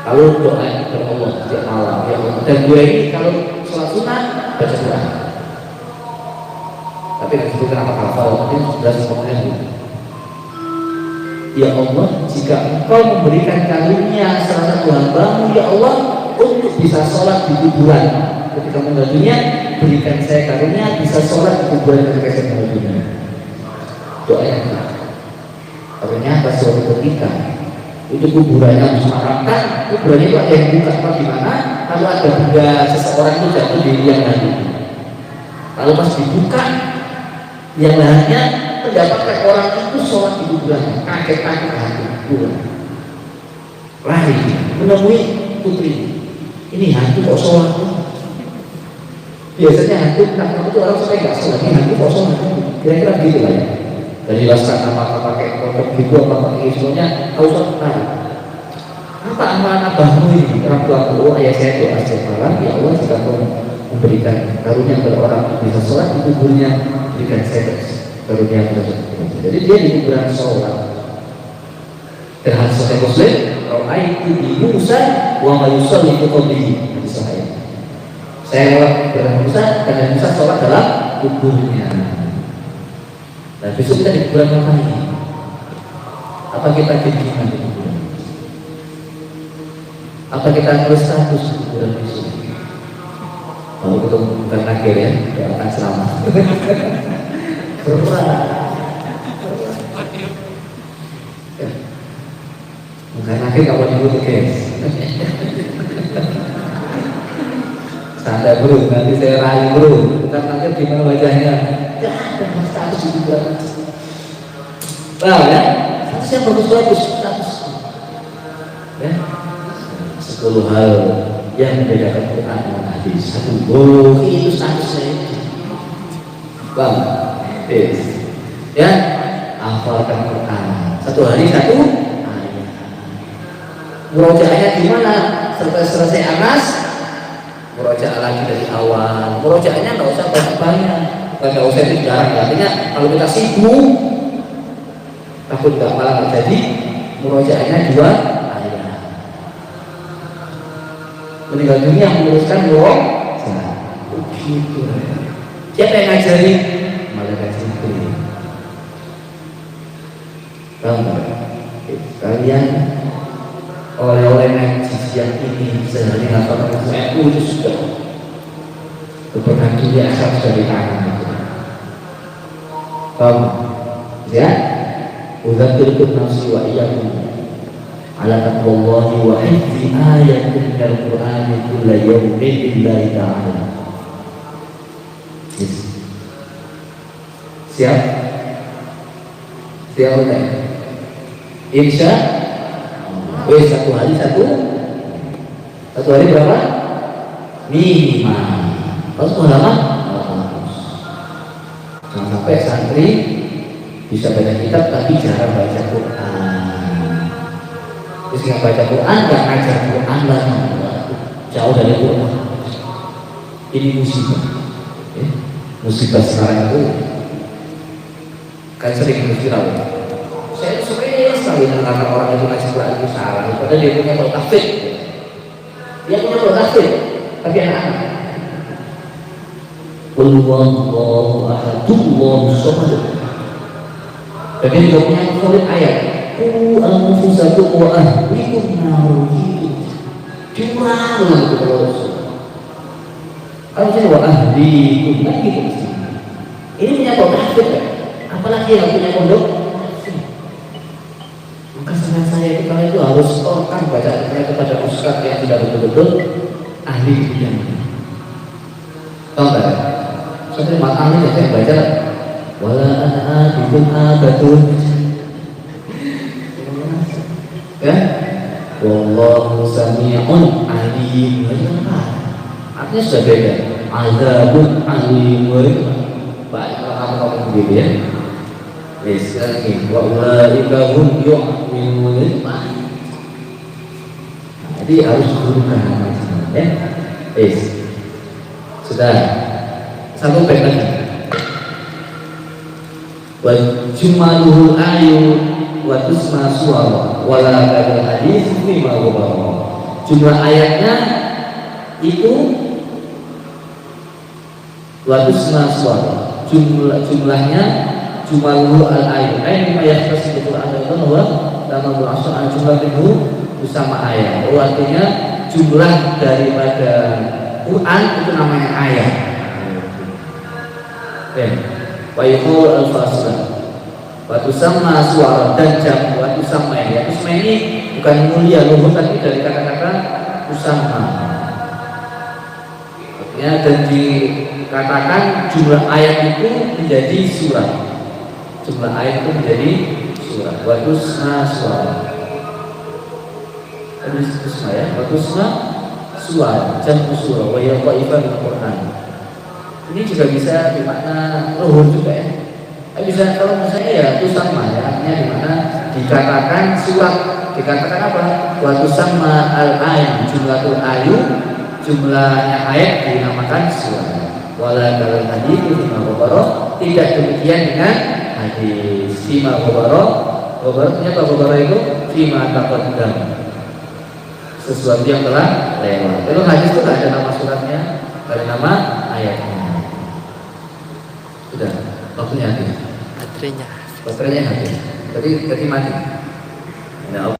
Kalau doa kepada Allah setiap malam, ya Allah. Dan gue ini kalau sholat sunnah baca Quran. Tapi nggak disebutkan apa hafal, mungkin sudah semuanya gitu. Ya Allah, jika Engkau memberikan karunia salah satu hambamu, ya Allah, untuk bisa sholat di kuburan ketika meninggal dunia, berikan saya karunia bisa sholat di kuburan ketika saya meninggal dunia. Doa yang benar. Ternyata suatu ketika itu kuburannya disemarangkan, kuburannya itu ada yang buka apa gimana? Kalau ada benda seseorang itu jatuh di liang lain. Lalu pas dibuka liang lainnya, mendapatkan orang itu sholat di kuburan, kaget-kaget hati kuburan. Lari menemui putri. Ini hantu kok sholat? Biasanya hantu kenapa itu orang sampai nggak sholat, ini hantu kok sholat? Kira-kira gitu lah ya. Dan jelaskan apa pakai kodok gitu apa pakai semuanya kau tahu apa amanah abahmu ini orang tua aku ayah saya doa setiap malam ya Allah jika kau memberikan karunia kepada orang bisa sholat di kuburnya berikan saya karunia kepada jadi dia di kuburan sholat dan hadis Sahih Muslim ra'aitu di Musa wa ma yusalli fi qabrihi hadis sahih saya lewat kuburan Musa dan Musa sholat dalam kuburnya. Nah besok kita di kuburan apa ini? Apa kita keinginan di kuburan? Apa kita nulis status di kuburan besok? Kalau ketemu bukan nakir ya, tidak akan selamat. Berperang. Bukan nakir kalau nyebut guys. Santai bro, nanti saya rayu bro. Bukan nakir gimana wajahnya? Ya, ada status di kuburan. Wow ya, statusnya bagus-bagus status. Ya, 10 hal yang membedakan Quran dengan hadis. Satu, itu statusnya itu. Bang, ya, hafalkan Quran. Satu hari satu ayat. Murojaahnya gimana? Selesai Anas, murojaah lagi dari awal. Murojaahnya nggak usah banyak-banyak. Kalau usah itu jarang, artinya kalau kita sibuk takut nggak malah nggak jadi murojaahnya 2 ayat. Meninggal dunia meluruskan wong begitu. Siapa yang ngajari? Malaikat Jibril. Kalian oleh-oleh ngaji yang ini sehari ngatakan saya itu sudah keberkahan dunia asal sudah di tangan. Ya, udzakirkum nafsi wa iyyakum ala taqwallahi wa hifzi ayatin minal qur'ani kulla yawmin billahi ta'ala. Siap? Siap udah? Insya satu hari berapa? Minimal. Harus halaman? Jangan sampai santri bisa baca kitab tapi jarang baca Quran. Terus nggak baca Quran, nggak ngajar Quran lagi, jauh dari Quran. Ini musibah. Musibah sekarang itu kan sering viral. Saya sering sekali mengatakan orang itu ngaji Quran itu salah. Padahal dia punya tafsir. Dia punya tafsir, tapi anak-anak. Wallahu ahadullahu samad. Jadi dia punya favorit ayat. Anfusakum wa ahlikum nar. Cuma itu kalau harusnya wa ahlikum lagi gitu. Ini punya tafsir ya. Apalagi yang punya pondok. Maka saran saya itu kalian itu harus setorkan bacaan kepada ustaz yang tidak betul-betul ahli bidang. Tahu tak? Seperti matanya saya baca wala ana bikum abatun ya wallahu sami'un alim. Artinya sudah beda. Azabun alim. Baik kamu begitu ya. Sekarang wa ulaika hum yu'minun. Jadi harus gunakan namanya ya. Sudah satu bait lagi. Wa jumaluhu ayu wa tusma suwar wala kadal hadis mimma huwa. Jumlah ayatnya itu watusna suara. Jumlahnya jumlah al-ayat. Ini ayat tersebut ada itu bahwa dalam al jumlah itu bersama ayat. Artinya jumlah daripada Quran itu namanya ayat. Wa yaqul al-fasl. Waktu sama suara dan jam, waktu sama ya. Usma ini bukan mulia luhur tapi dari kata-kata usama. Ya, dan dikatakan jumlah ayat itu menjadi surat. Jumlah ayat itu menjadi surat. Waktu sama suara. Ada usma ya. Waktu sama suara, jam surah. Wa yaqifan al-Quran. Ini juga bisa dimakna luhur juga ya. Bisa kalau misalnya ya itu sama ya, artinya dimana dikatakan surat, dikatakan apa? Waktu sama al-ayat, jumlahul ayu, jumlahnya ayat dinamakan surat. Wala dalam hadis lima ghabarah, tidak demikian dengan hadis lima ghabarah. Ghabarahnya apa ghabarah itu? Lima taqaddam, sesuatu yang telah lewat. Kalau hadis itu tidak ada nama suratnya, ada nama ayatnya. Sudah, waktunya habis. Baterainya habis. Tadi mati. Nah,